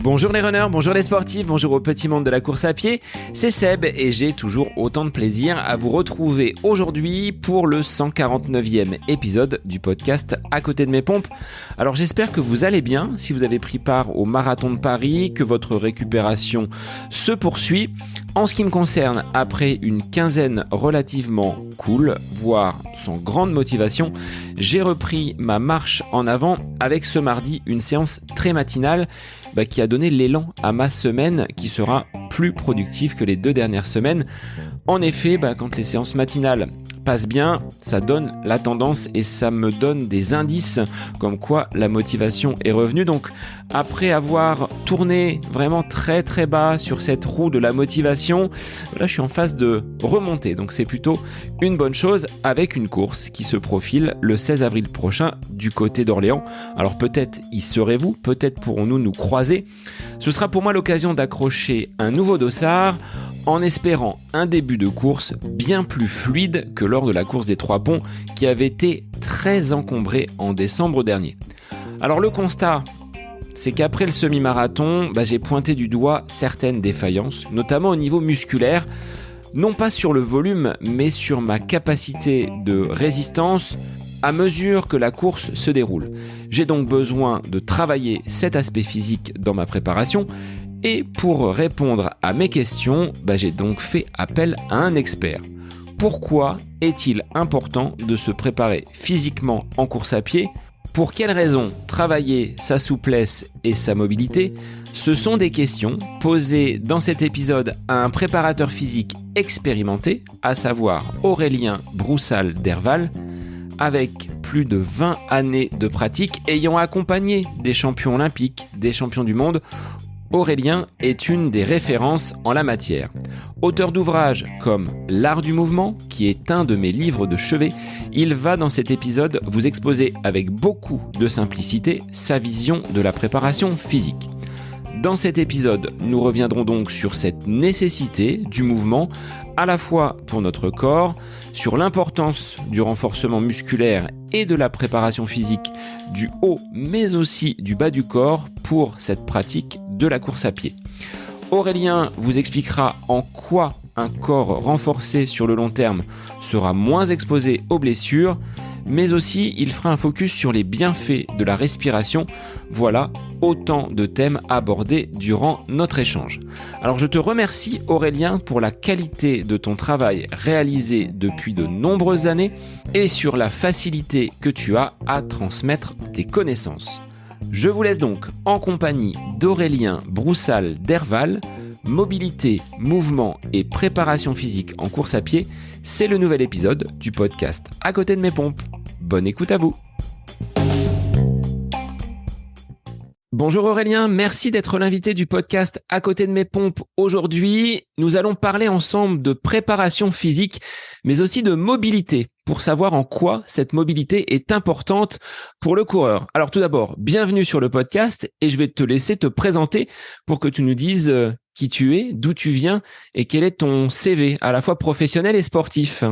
Bonjour les runners, bonjour les sportifs, bonjour au petit monde de la course à pied, c'est Seb et j'ai toujours autant de plaisir à vous retrouver aujourd'hui pour le 149e épisode du podcast À côté de mes pompes. Alors j'espère que vous allez bien, si vous avez pris part au marathon de Paris, que votre récupération se poursuit. En ce qui me concerne, après une quinzaine relativement cool, voire sans grande motivation, j'ai repris ma marche en avant avec ce mardi une séance très matinale qui a donné l'élan à ma semaine qui sera plus productive que les 2 dernières semaines. En effet, quand les séances matinales passent bien, ça donne la tendance et ça me donne des indices comme quoi la motivation est revenue. Donc après avoir tourné vraiment très très bas sur cette roue de la motivation, là je suis en phase de remontée. Donc c'est plutôt une bonne chose avec une course qui se profile le 16 avril prochain du côté d'Orléans. Alors peut-être y serez-vous, peut-être pourrons-nous nous croiser. Ce sera pour moi l'occasion d'accrocher un nouveau dossard en espérant un début de course bien plus fluide que lors de la course des 3 ponts qui avait été très encombrée en décembre dernier. Alors le constat, c'est qu'après le semi-marathon, j'ai pointé du doigt certaines défaillances, notamment au niveau musculaire, non pas sur le volume, mais sur ma capacité de résistance à mesure que la course se déroule. J'ai donc besoin de travailler cet aspect physique dans ma préparation. Et pour répondre à mes questions, j'ai donc fait appel à un expert. Pourquoi est-il important de se préparer physiquement en course à pied ? Pour quelles raisons travailler sa souplesse et sa mobilité ? Ce sont des questions posées dans cet épisode à un préparateur physique expérimenté, à savoir Aurélien Broussal d'Herval, avec plus de 20 années de pratique ayant accompagné des champions olympiques, des champions du monde. Aurélien est une des références en la matière. Auteur d'ouvrages comme L'art du mouvement, qui est un de mes livres de chevet, il va dans cet épisode vous exposer avec beaucoup de simplicité sa vision de la préparation physique. Dans cet épisode, nous reviendrons donc sur cette nécessité du mouvement, à la fois pour notre corps, sur l'importance du renforcement musculaire et de la préparation physique du haut mais aussi du bas du corps pour cette pratique de la course à pied. Aurélien vous expliquera en quoi un corps renforcé sur le long terme sera moins exposé aux blessures, mais aussi il fera un focus sur les bienfaits de la respiration. Voilà autant de thèmes abordés durant notre échange. Alors je te remercie Aurélien pour la qualité de ton travail réalisé depuis de nombreuses années et sur la facilité que tu as à transmettre tes connaissances. Je vous laisse donc en compagnie d'Aurélien Broussal d'Herval. Mobilité, mouvement et préparation physique en course à pied, c'est le nouvel épisode du podcast À côté de mes pompes. Bonne écoute à vous. Bonjour Aurélien, merci d'être l'invité du podcast À côté de mes pompes. Aujourd'hui, nous allons parler ensemble de préparation physique, mais aussi de mobilité, pour savoir en quoi cette mobilité est importante pour le coureur. Alors tout d'abord, bienvenue sur le podcast et je vais te laisser te présenter pour que tu nous dises qui tu es, d'où tu viens et quel est ton CV, à la fois professionnel et sportif.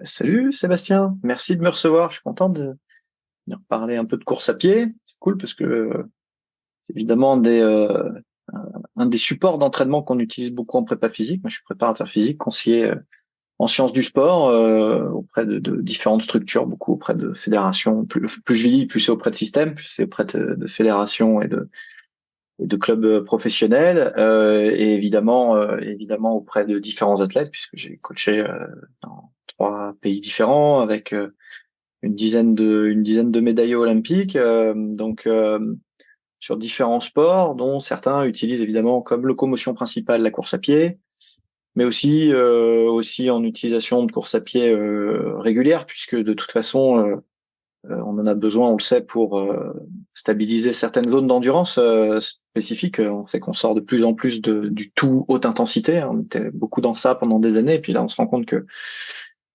Salut Sébastien, merci de me recevoir. Je suis content de venir parler un peu de course à pied. C'est cool parce que c'est évidemment un des supports d'entraînement qu'on utilise beaucoup en prépa physique. Moi, je suis préparateur physique, conseiller en sciences du sport auprès de différentes structures, beaucoup auprès de fédérations. Plus je vis, plus c'est auprès de systèmes, plus c'est auprès de fédérations et de clubs professionnels, et évidemment auprès de différents athlètes, puisque j'ai coaché dans 3 pays différents avec une dizaine de médaillés olympiques, sur différents sports, dont certains utilisent évidemment comme locomotion principale la course à pied, mais aussi en utilisation de course à pied régulière, puisque de toute façon on en a besoin, on le sait, pour stabiliser certaines zones d'endurance spécifiques. On sait qu'on sort de plus en plus du tout haute intensité. On était beaucoup dans ça pendant des années, et puis là, on se rend compte que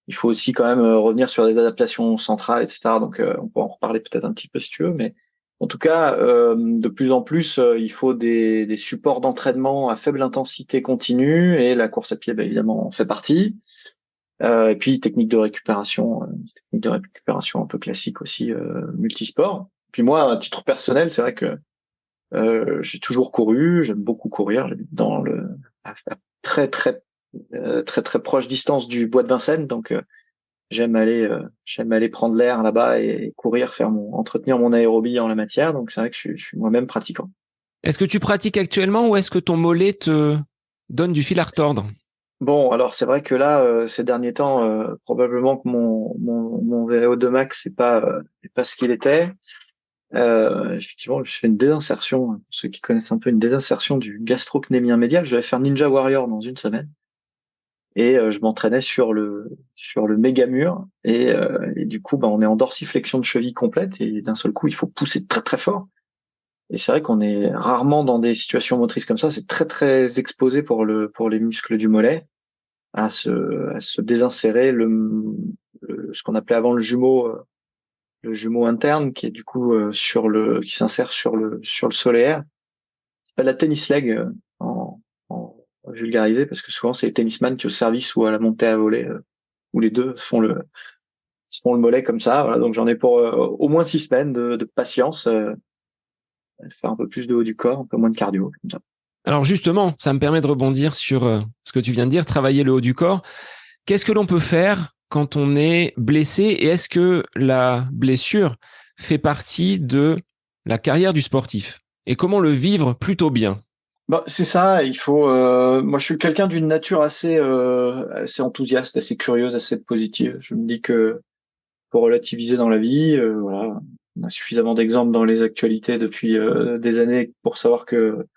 il faut aussi quand même revenir sur des adaptations centrales, etc. Donc, on peut en reparler peut-être un petit peu si tu veux, mais en tout cas, de plus en plus, il faut des supports d'entraînement à faible intensité continue, et la course à pied, évidemment, en fait partie. Et puis technique de récupération un peu classique aussi, multisport. Puis moi, à titre personnel, c'est vrai que j'ai toujours couru, j'aime beaucoup courir. J'habite à très très très très proche distance du bois de Vincennes, donc j'aime aller prendre l'air là-bas et courir, entretenir mon aérobie en la matière. Donc c'est vrai que je suis moi-même pratiquant. Est-ce que tu pratiques actuellement ou est-ce que ton mollet te donne du fil à retordre? Bon, alors c'est vrai que là, ces derniers temps, probablement que mon VO2 max c'est pas ce qu'il était. Effectivement, je fais une désinsertion. Pour ceux qui connaissent un peu, une désinsertion du gastrocnémien médial. Je vais faire Ninja Warrior dans une semaine et je m'entraînais sur le méga mur et du coup, bah, on est en dorsiflexion de cheville complète et d'un seul coup, il faut pousser très très fort. Et c'est vrai qu'on est rarement dans des situations motrices comme ça. C'est très très exposé pour les muscles du mollet à se désinsérer ce qu'on appelait avant le jumeau interne qui est du coup qui s'insère sur le solaire. C'est pas la tennis leg en vulgarisé parce que souvent c'est les tennisman qui au service ou à la montée à voler où les deux font le mollet comme ça. Voilà, donc j'en ai pour au moins 6 semaines de patience, faire un peu plus de haut du corps, un peu moins de cardio. Comme ça. Alors justement, ça me permet de rebondir sur ce que tu viens de dire, travailler le haut du corps. Qu'est-ce que l'on peut faire quand on est blessé et est-ce que la blessure fait partie de la carrière du sportif? Et comment le vivre plutôt bien? Bah, c'est ça, il faut. Moi, je suis quelqu'un d'une nature assez enthousiaste, assez curieuse, assez positive. Je me dis que pour relativiser dans la vie, voilà, on a suffisamment d'exemples dans les actualités depuis des années pour savoir que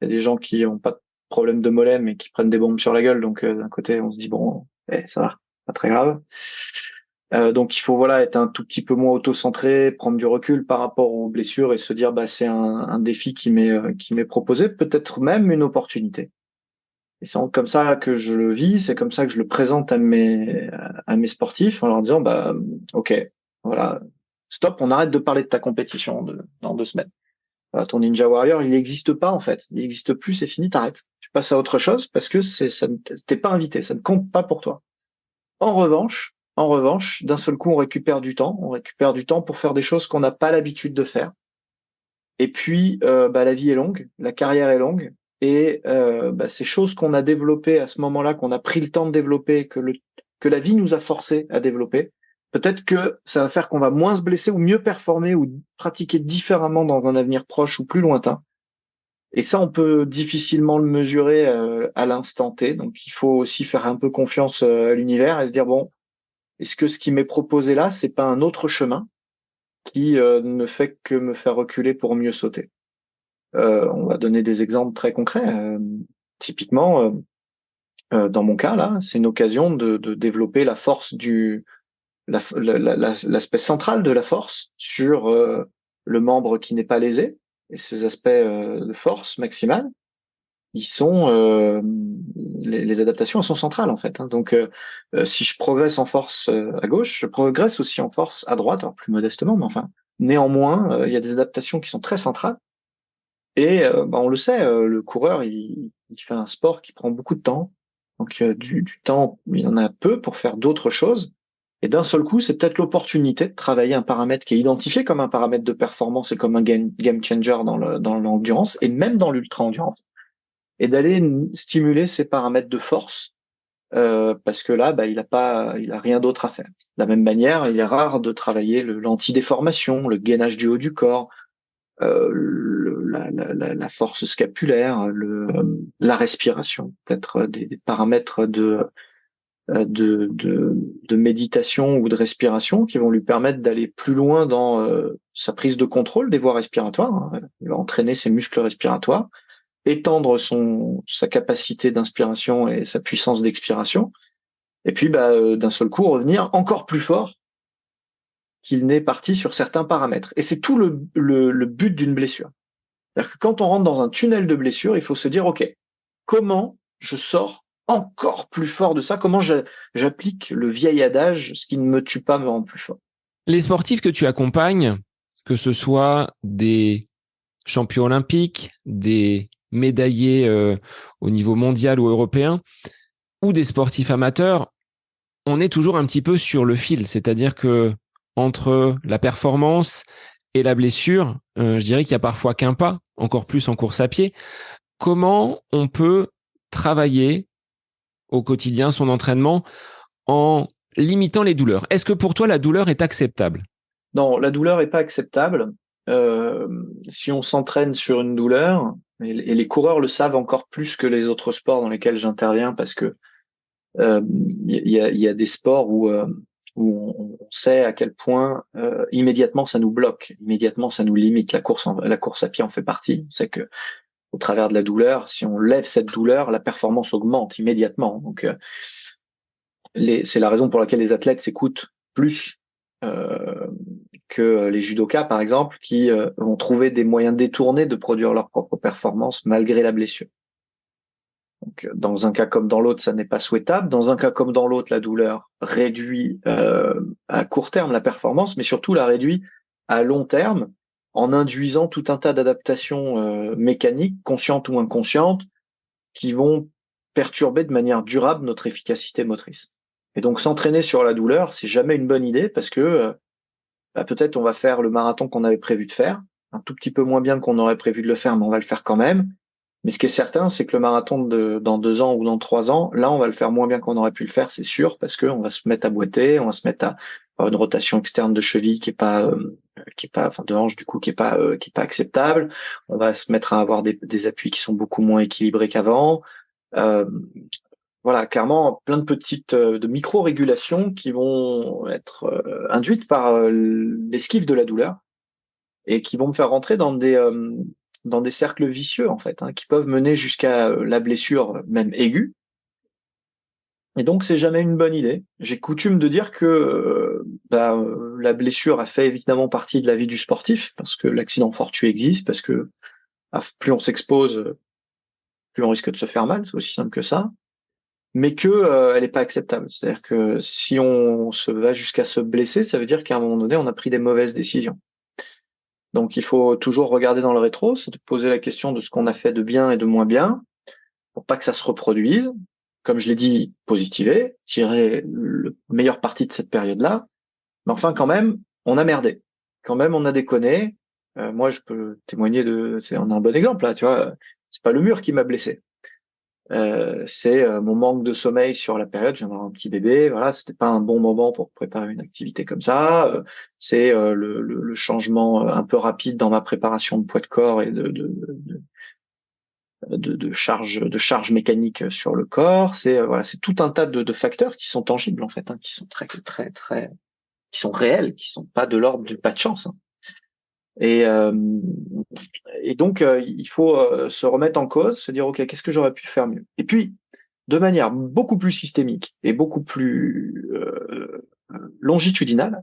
il y a des gens qui ont pas de problème de mollet mais qui prennent des bombes sur la gueule. Donc d'un côté, on se dit bon, ça va, pas très grave. Donc il faut voilà être un tout petit peu moins auto-centré, prendre du recul par rapport aux blessures et se dire bah c'est un défi qui m'est proposé, peut-être même une opportunité. Et c'est comme ça que je le vis, c'est comme ça que je le présente à mes sportifs en leur disant bah ok voilà stop, on arrête de parler de ta compétition dans 2 semaines. Voilà, ton Ninja Warrior il n'existe pas en fait, il n'existe plus, c'est fini, t'arrêtes. Tu passes à autre chose parce que t'es pas invité, ça ne compte pas pour toi. En revanche, d'un seul coup, on récupère du temps. On récupère du temps pour faire des choses qu'on n'a pas l'habitude de faire. Et puis, bah, la vie est longue, la carrière est longue, et bah, ces choses qu'on a développées à ce moment-là, qu'on a pris le temps de développer, que la vie nous a forcé à développer, peut-être que ça va faire qu'on va moins se blesser ou mieux performer ou pratiquer différemment dans un avenir proche ou plus lointain. Et ça, on peut difficilement le mesurer à l'instant T. Donc, il faut aussi faire un peu confiance à l'univers et se dire bon. Est-ce que ce qui m'est proposé là, c'est pas un autre chemin qui ne fait que me faire reculer pour mieux sauter? On va donner des exemples très concrets. Typiquement, dans mon cas là, c'est une occasion de développer la force l'aspect central de la force sur le membre qui n'est pas lésé et ses aspects de force maximale. Ils sont les adaptations elles sont centrales en fait. Hein. Donc si je progresse en force à gauche, je progresse aussi en force à droite, alors plus modestement, mais enfin néanmoins il y a des adaptations qui sont très centrales. Et bah, on le sait, le coureur il fait un sport qui prend beaucoup de temps, donc du temps il en a peu pour faire d'autres choses. Et d'un seul coup, c'est peut-être l'opportunité de travailler un paramètre qui est identifié comme un paramètre de performance et comme un game changer dans l'endurance et même dans l'ultra-endurance et d'aller stimuler ses paramètres de force parce que là, bah, il a rien d'autre à faire. De la même manière, il est rare de travailler l'antidéformation, le gainage du haut du corps, la force scapulaire, la respiration, peut-être des paramètres de méditation ou de respiration qui vont lui permettre d'aller plus loin dans sa prise de contrôle des voies respiratoires. Hein. Il va entraîner ses muscles respiratoires étendre sa capacité d'inspiration et sa puissance d'expiration, et puis bah, d'un seul coup revenir encore plus fort qu'il n'est parti sur certains paramètres. Et c'est tout le but d'une blessure. C'est-à-dire que quand on rentre dans un tunnel de blessure, il faut se dire, OK, comment je sors encore plus fort de ça? Comment j'applique le vieil adage, ce qui ne me tue pas me rend plus fort? Les sportifs que tu accompagnes, que ce soit des champions olympiques, des médaillés au niveau mondial ou européen, ou des sportifs amateurs, on est toujours un petit peu sur le fil. C'est-à-dire que entre la performance et la blessure, je dirais qu'il y a parfois qu'un pas, encore plus en course à pied. Comment on peut travailler au quotidien son entraînement en limitant les douleurs? Est-ce que pour toi, la douleur est acceptable? Non, la douleur est pas acceptable. Si on s'entraîne sur une douleur, et les coureurs le savent encore plus que les autres sports dans lesquels j'interviens, parce que il y a des sports où on sait à quel point immédiatement ça nous bloque, immédiatement ça nous limite. La course à pied en fait partie. On sait que au travers de la douleur, si on lève cette douleur, la performance augmente immédiatement. Donc c'est la raison pour laquelle les athlètes s'écoutent plus que les judokas, par exemple, qui vont trouver des moyens détournés de produire leur propre performance malgré la blessure. Donc, dans un cas comme dans l'autre, ça n'est pas souhaitable. Dans un cas comme dans l'autre, la douleur réduit à court terme la performance, mais surtout la réduit à long terme en induisant tout un tas d'adaptations mécaniques, conscientes ou inconscientes, qui vont perturber de manière durable notre efficacité motrice. Et donc s'entraîner sur la douleur, c'est jamais une bonne idée parce que peut-être on va faire le marathon qu'on avait prévu de faire, un tout petit peu moins bien qu'on aurait prévu de le faire, mais on va le faire quand même. Mais ce qui est certain, c'est que le marathon dans 2 ans ou dans 3 ans, là, on va le faire moins bien qu'on aurait pu le faire, c'est sûr, parce que on va se mettre à boiter, on va se mettre à avoir une rotation externe de cheville qui est pas, enfin de hanche du coup, qui est pas acceptable. On va se mettre à avoir des appuis qui sont beaucoup moins équilibrés qu'avant. Voilà, clairement, plein de petites, de micro-régulations qui vont être induites par l'esquive de la douleur et qui vont me faire rentrer dans des cercles vicieux en fait, qui peuvent mener jusqu'à la blessure même aiguë. Et donc c'est jamais une bonne idée. J'ai coutume de dire que la blessure a fait évidemment partie de la vie du sportif parce que l'accident fortuit existe, parce que plus on s'expose, plus on risque de se faire mal, c'est aussi simple que ça. Mais que elle n'est pas acceptable. C'est-à-dire que si on se va jusqu'à se blesser, ça veut dire qu'à un moment donné, on a pris des mauvaises décisions. Donc il faut toujours regarder dans le rétro, se poser la question de ce qu'on a fait de bien et de moins bien, pour pas que ça se reproduise. Comme je l'ai dit, positiver, tirer le meilleur parti de cette période-là. Mais enfin, quand même, on a merdé. Quand même, on a déconné. Moi, je peux témoigner on a un bon exemple là, tu vois. C'est pas le mur qui m'a blessé. C'est mon manque de sommeil sur la période. Je viens d'avoir un petit bébé, voilà, c'était pas un bon moment pour préparer une activité comme ça. C'est le changement un peu rapide dans ma préparation de poids de corps et de charge mécanique sur le corps. C'est voilà, c'est tout un tas de facteurs qui sont tangibles en fait, qui sont très qui sont réels, qui sont pas de l'ordre du pas de chance. Et donc il faut se remettre en cause, se dire ok, qu'est-ce que j'aurais pu faire mieux. Et puis de manière beaucoup plus systémique et beaucoup plus longitudinale,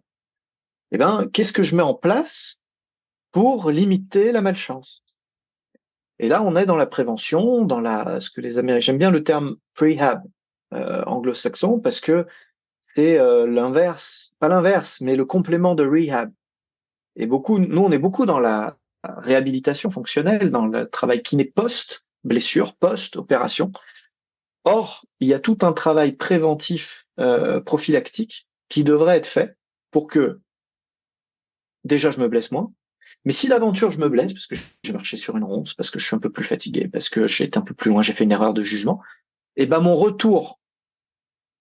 qu'est-ce que je mets en place pour limiter la malchance. Et là on est dans la prévention, dans ce que les Américains, j'aime bien le terme prehab anglo-saxon parce que c'est l'inverse, pas l'inverse, mais le complément de rehab. Et nous, on est beaucoup dans la réhabilitation fonctionnelle, dans le travail kiné post-blessure, post-opération. Or, il y a tout un travail préventif, prophylactique, qui devrait être fait pour que, déjà, je me blesse moins. Mais si l'aventure, je me blesse, parce que j'ai marché sur une ronce, parce que je suis un peu plus fatigué, parce que j'ai été un peu plus loin, j'ai fait une erreur de jugement, mon retour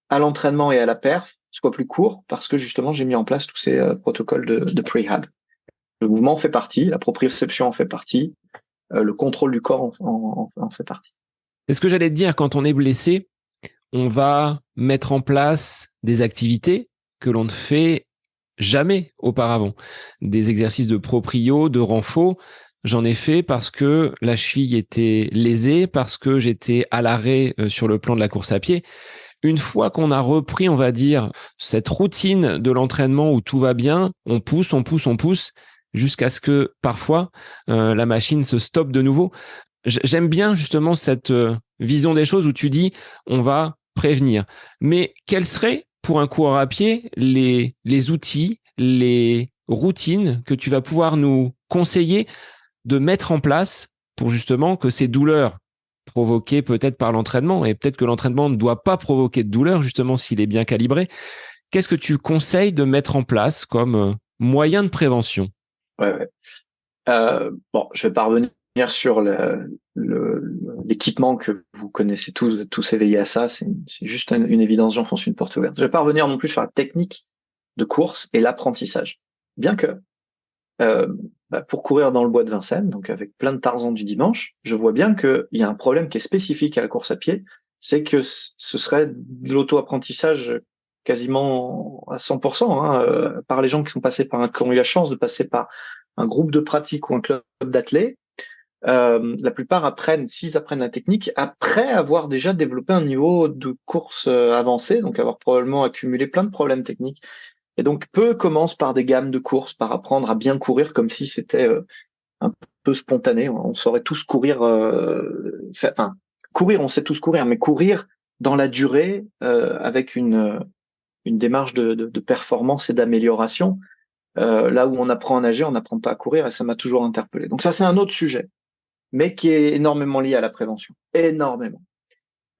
à l'entraînement et à la perf soit plus court, parce que justement, j'ai mis en place tous ces protocoles de prehab. Le mouvement en fait partie, la proprioception en fait partie, le contrôle du corps en fait partie. C'est ce que j'allais te dire, quand on est blessé, on va mettre en place des activités que l'on ne fait jamais auparavant. Des exercices de proprio, de renfo, j'en ai fait parce que la cheville était lésée, parce que j'étais à l'arrêt sur le plan de la course à pied. Une fois qu'on a repris, on va dire, cette routine de l'entraînement où tout va bien, on pousse, jusqu'à ce que parfois la machine se stoppe de nouveau. J'aime bien justement cette vision des choses où tu dis on va prévenir. Mais quels seraient pour un coureur à pied les outils, les routines que tu vas pouvoir nous conseiller de mettre en place pour justement que ces douleurs provoquées peut-être par l'entraînement, et peut-être que l'entraînement ne doit pas provoquer de douleur justement s'il est bien calibré, qu'est-ce que tu conseilles de mettre en place comme moyen de prévention ? Ouais. Bon, je vais pas revenir sur l'équipement que vous connaissez tous éveillés à ça. C'est juste une évidence, j'enfonce une porte ouverte. Je vais pas revenir non plus sur la technique de course et l'apprentissage. Bien que, pour courir dans le bois de Vincennes, donc avec plein de Tarzans du dimanche, je vois bien qu'il y a un problème qui est spécifique à la course à pied, c'est que ce serait de l'auto-apprentissage quasiment à 100%, par les gens qui qui ont eu la chance de passer par un groupe de pratique ou un club d'athlètes. La plupart s'ils apprennent la technique, après avoir déjà développé un niveau de course avancé, donc avoir probablement accumulé plein de problèmes techniques. Et donc, peu commencent par des gammes de courses, par apprendre à bien courir comme si c'était un peu spontané. On saurait tous courir, courir, on sait tous courir, mais courir dans la durée avec une démarche de performance et d'amélioration. Là où on apprend à nager, on n'apprend pas à courir, et ça m'a toujours interpellé. Donc ça, c'est un autre sujet, mais qui est énormément lié à la prévention. Énormément.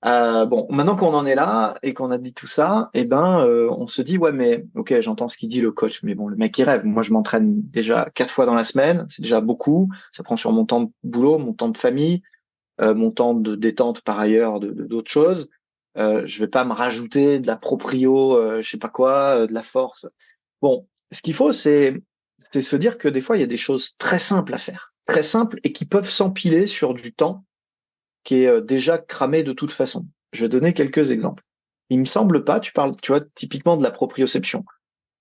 Bon, maintenant qu'on en est là et qu'on a dit tout ça, on se dit ouais, mais ok, j'entends ce qu'il dit le coach, mais bon, le mec il rêve. Moi, je m'entraîne déjà 4 fois dans la semaine, c'est déjà beaucoup. Ça prend sur mon temps de boulot, mon temps de famille, mon temps de détente par ailleurs, d'autres choses. Je vais pas me rajouter de la proprio, je sais pas quoi, de la force. Bon, ce qu'il faut, c'est se dire que des fois, il y a des choses très simples à faire, très simples et qui peuvent s'empiler sur du temps qui est déjà cramé de toute façon. Je vais donner quelques exemples. Il me semble pas, tu vois, typiquement de la proprioception.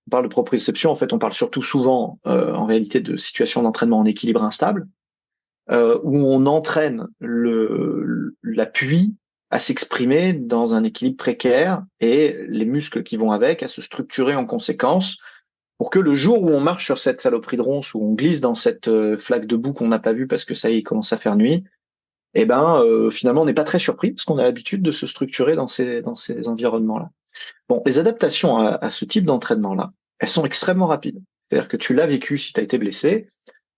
On parle de proprioception, en fait, on parle surtout souvent, en réalité, de situations d'entraînement en équilibre instable, où on entraîne l'appui à s'exprimer dans un équilibre précaire et les muscles qui vont avec à se structurer en conséquence pour que le jour où on marche sur cette saloperie de ronce, où on glisse dans cette flaque de boue qu'on n'a pas vue parce que ça y est, il commence à faire nuit, finalement, on n'est pas très surpris parce qu'on a l'habitude de se structurer dans ces environnements-là. Bon, les adaptations à ce type d'entraînement-là, elles sont extrêmement rapides. C'est-à-dire que tu l'as vécu si tu as été blessé.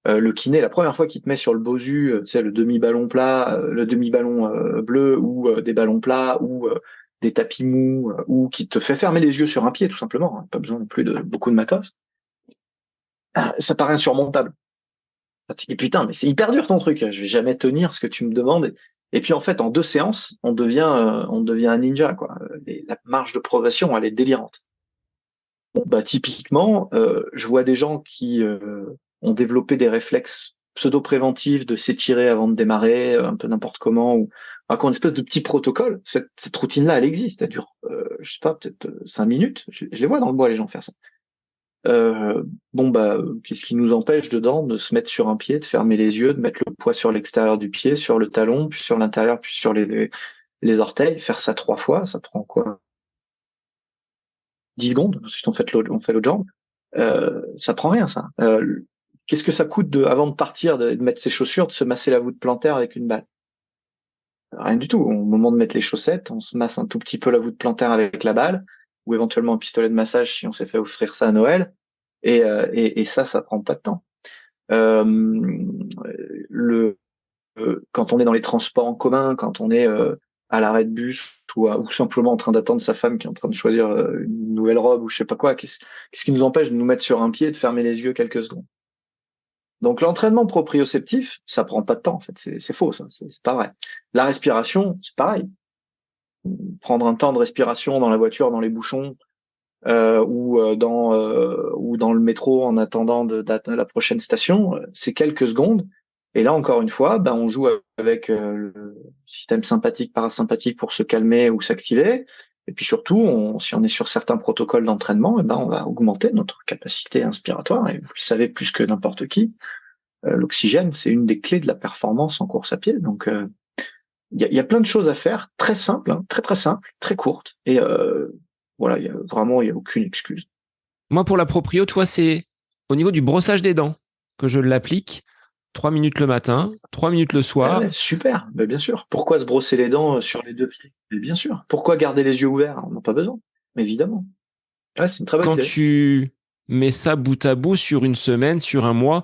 Le kiné, la première fois qu'il te met sur le bosu, le demi-ballon plat, le demi-ballon bleu ou des ballons plats ou des tapis mous ou qui te fait fermer les yeux sur un pied tout simplement, hein, pas besoin non plus de beaucoup de matos, ça paraît insurmontable. Tu dis putain, mais c'est hyper dur ton truc, je vais jamais tenir ce que tu me demandes. Et puis en fait, en 2 séances, on devient un ninja, quoi. La marge de progression, elle est délirante. Bon, bah typiquement, je vois des gens qui ont développé des réflexes pseudo-préventifs de s'étirer avant de démarrer, un peu n'importe comment, ou qui ont une espèce de petit protocole. Cette routine-là, elle existe, elle dure, je sais pas, peut-être 5 minutes. Je les vois dans le bois, les gens faire ça. Qu'est-ce qui nous empêche dedans de se mettre sur un pied, de fermer les yeux, de mettre le poids sur l'extérieur du pied, sur le talon, puis sur l'intérieur, puis sur les orteils, faire ça 3 fois, ça prend quoi? 10 secondes, ensuite on fait l'autre jambe. Ça prend rien, ça. Qu'est-ce que ça coûte avant de partir, de mettre ses chaussures, de se masser la voûte plantaire avec une balle? Rien du tout. Au moment de mettre les chaussettes, on se masse un tout petit peu la voûte plantaire avec la balle, ou éventuellement un pistolet de massage si on s'est fait offrir ça à Noël. Et ça prend pas de temps. Quand on est dans les transports en commun, quand on est à l'arrêt de bus ou simplement en train d'attendre sa femme qui est en train de choisir une nouvelle robe ou je sais pas quoi, qu'est-ce qui nous empêche de nous mettre sur un pied et de fermer les yeux quelques secondes? Donc l'entraînement proprioceptif, ça prend pas de temps en fait, c'est faux, ça, c'est pas vrai. La respiration, c'est pareil. Prendre un temps de respiration dans la voiture, dans les bouchons, ou dans le métro en attendant la prochaine station, c'est quelques secondes. Et là, encore une fois, on joue avec le système sympathique, parasympathique pour se calmer ou s'activer. Et puis surtout, si on est sur certains protocoles d'entraînement, on va augmenter notre capacité inspiratoire. Et vous le savez plus que n'importe qui, l'oxygène, c'est une des clés de la performance en course à pied. Donc, il y a plein de choses à faire, très simples, hein, très très simples, très courtes. Et voilà, il y a aucune excuse. Moi, pour la proprio, toi, c'est au niveau du brossage des dents que je l'applique. 3 minutes le matin, 3 minutes le soir. Ouais, super, mais bien sûr. Pourquoi se brosser les dents sur les 2 pieds? Mais bien sûr. Pourquoi garder les yeux ouverts? On n'a pas besoin. Mais évidemment. Ouais, c'est une très bonne idée. Quand tu mets ça bout à bout sur une semaine, sur un mois,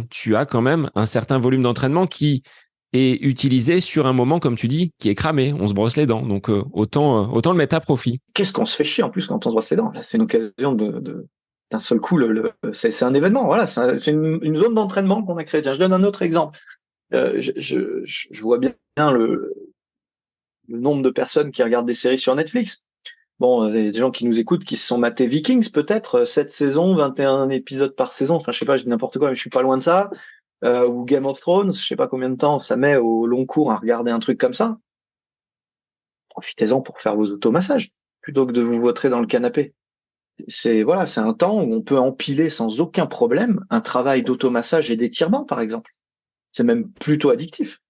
tu as quand même un certain volume d'entraînement qui est utilisé sur un moment, comme tu dis, qui est cramé. On se brosse les dents. Donc, autant le mettre à profit. Qu'est-ce qu'on se fait chier en plus quand on se brosse les dents? Là, c'est une occasion de d'un seul coup, c'est un événement. Voilà, c'est une zone d'entraînement qu'on a créée. Tiens, je donne un autre exemple. Je vois bien le nombre de personnes qui regardent des séries sur Netflix. Bon, il y a des gens qui nous écoutent, qui se sont matés Vikings, peut-être, 7 saisons, 21 épisodes par saison. Enfin, je sais pas, je dis n'importe quoi, mais je suis pas loin de ça. Ou Game of Thrones, je sais pas combien de temps ça met au long cours à regarder un truc comme ça. Profitez-en pour faire vos automassages, plutôt que de vous vautrer dans le canapé. Voilà, c'est un temps où on peut empiler sans aucun problème un travail d'automassage et d'étirement, par exemple. C'est même plutôt addictif.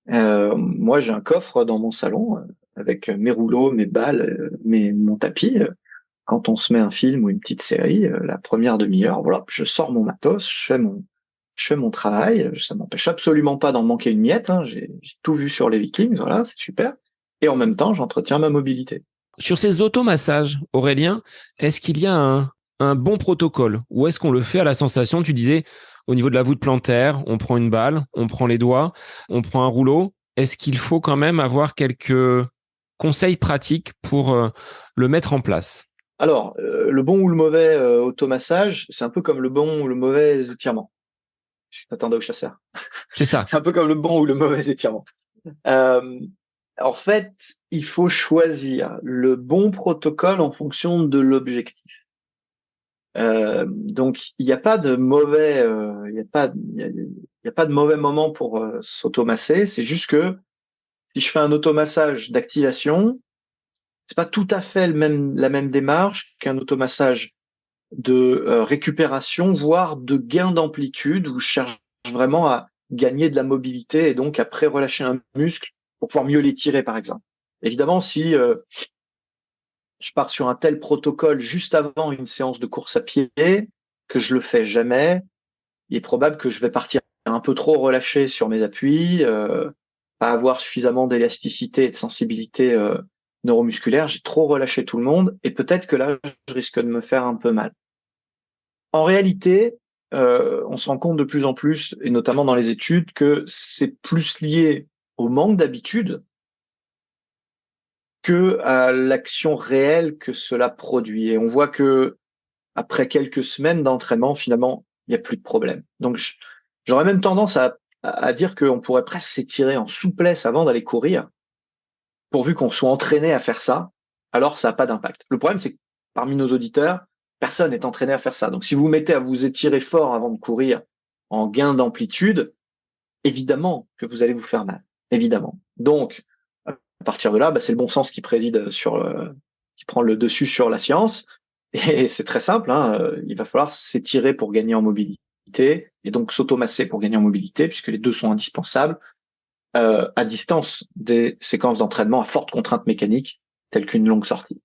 Moi, j'ai un coffre dans mon salon avec mes rouleaux, mes balles, mon tapis. Quand on se met un film ou une petite série, la première demi-heure, voilà, je sors mon matos, je fais mon travail. Ça m'empêche absolument pas d'en manquer une miette. Hein, j'ai tout vu sur les Vikings, voilà, c'est super. Et en même temps, j'entretiens ma mobilité. Sur ces automassages, Aurélien, est-ce qu'il y a un bon protocole ou est-ce qu'on le fait à la sensation? Tu disais, au niveau de la voûte plantaire, on prend une balle, on prend les doigts, on prend un rouleau. Est-ce qu'il faut quand même avoir quelques conseils pratiques pour le mettre en place? Alors, le bon ou le mauvais automassage, c'est un peu comme le bon ou le mauvais étirement. Je m'attendais au chasseur. C'est ça. C'est un peu comme le bon ou le mauvais étirement. Euh, En fait, il faut choisir le bon protocole en fonction de l'objectif. Donc, il n'y a pas de mauvais, il y a pas de mauvais moment pour s'automasser. C'est juste que si je fais un automassage d'activation, c'est pas tout à fait la même démarche qu'un automassage de récupération, voire de gain d'amplitude, où je cherche vraiment à gagner de la mobilité et donc après relâcher un muscle pour pouvoir mieux l'étirer, par exemple. Évidemment, si je pars sur un tel protocole juste avant une séance de course à pied, que je le fais jamais, il est probable que je vais partir un peu trop relâché sur mes appuis, pas avoir suffisamment d'élasticité et de sensibilité neuromusculaire. J'ai trop relâché tout le monde et peut-être que là, je risque de me faire un peu mal. En réalité, on se rend compte de plus en plus, et notamment dans les études, que c'est plus lié au manque d'habitude que à l'action réelle que cela produit. Et on voit que après quelques semaines d'entraînement, finalement, il n'y a plus de problème. Donc, j'aurais même tendance à dire qu'on pourrait presque s'étirer en souplesse avant d'aller courir, pourvu qu'on soit entraîné à faire ça, alors ça n'a pas d'impact. Le problème, c'est que parmi nos auditeurs, personne n'est entraîné à faire ça. Donc, si vous vous mettez à vous étirer fort avant de courir en gain d'amplitude, évidemment que vous allez vous faire mal. Évidemment. Donc, à partir de là, c'est le bon sens qui préside qui prend le dessus sur la science. Et c'est très simple, hein, il va falloir s'étirer pour gagner en mobilité et donc s'automasser pour gagner en mobilité, puisque les deux sont indispensables, à distance des séquences d'entraînement à forte contrainte mécanique, telles qu'une longue sortie,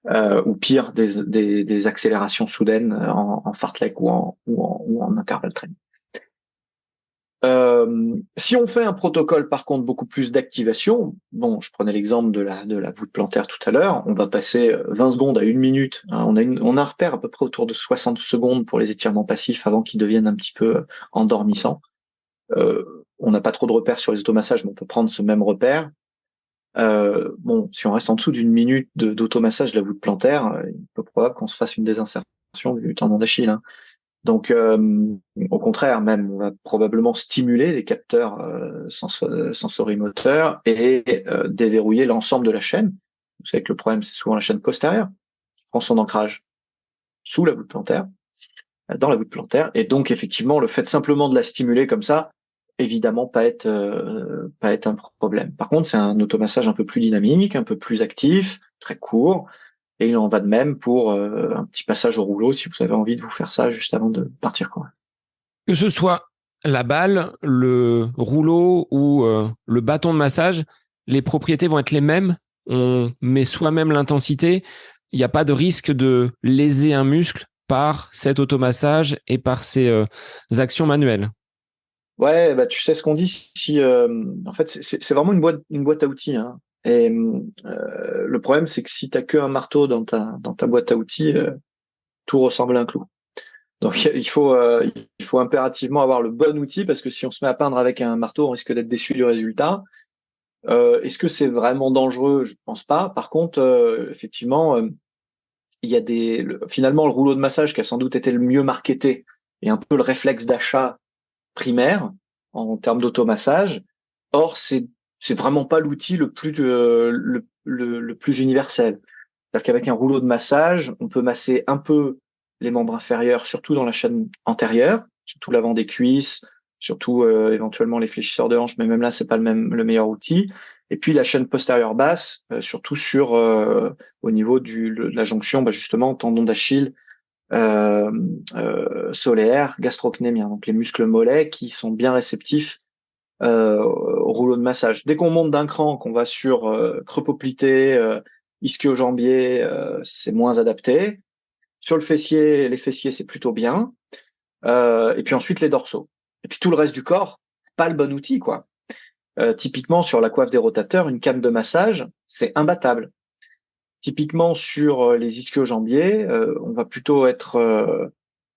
ou pire, des accélérations soudaines en fartlek ou en intervalle training. Si on fait un protocole par contre beaucoup plus d'activation, bon, je prenais l'exemple de la voûte plantaire tout à l'heure, on va passer 20 secondes à 1 minute. Hein, on a un repère à peu près autour de 60 secondes pour les étirements passifs avant qu'ils deviennent un petit peu endormissants. On n'a pas trop de repères sur les automassages, mais on peut prendre ce même repère. Bon, si on reste en dessous d'1 minute d'automassage de la voûte plantaire, il est peu probable qu'on se fasse une désinsertion du tendon d'Achille. Hein. Donc, au contraire, même, on va probablement stimuler les capteurs sensorimoteurs et déverrouiller l'ensemble de la chaîne. Vous savez que le problème, c'est souvent la chaîne postérieure qui prend son ancrage sous la voûte plantaire, dans la voûte plantaire. Et donc, effectivement, le fait simplement de la stimuler comme ça, évidemment, pas être un problème. Par contre, c'est un automassage un peu plus dynamique, un peu plus actif, très court. Et il en va de même pour un petit passage au rouleau si vous avez envie de vous faire ça juste avant de partir courir. Que ce soit la balle, le rouleau ou le bâton de massage, les propriétés vont être les mêmes. On met soi-même l'intensité. Il n'y a pas de risque de léser un muscle par cet automassage et par ces actions manuelles. Ouais, tu sais ce qu'on dit. Si, en fait, c'est vraiment une boîte à outils. Hein. Et le problème, c'est que si t'as que un marteau dans ta boîte à outils, tout ressemble à un clou. Donc il faut impérativement avoir le bon outil parce que si on se met à peindre avec un marteau, on risque d'être déçu du résultat. Est-ce que c'est vraiment dangereux? Je pense pas. Par contre, effectivement, finalement, le rouleau de massage qui a sans doute été le mieux marketé et un peu le réflexe d'achat primaire en termes d'automassage. Or, c'est vraiment pas l'outil le plus universel. C'est-à-dire qu'avec un rouleau de massage, on peut masser un peu les membres inférieurs, surtout dans la chaîne antérieure, surtout l'avant des cuisses, surtout éventuellement les fléchisseurs de hanches, mais même là, c'est pas le meilleur outil. Et puis la chaîne postérieure basse, surtout au niveau de la jonction, justement, tendon d'Achille, solaire, gastrocnémien, donc les muscles mollets qui sont bien réceptifs au rouleau de massage. Dès qu'on monte d'un cran, qu'on va sur creux poplité, ischio-jambier, c'est moins adapté. Sur les fessiers, c'est plutôt bien. Et puis ensuite les dorsaux. Et puis tout le reste du corps, pas le bon outil, quoi. Typiquement sur la coiffe des rotateurs, une canne de massage, c'est imbattable. Typiquement sur les ischio-jambiers, on va plutôt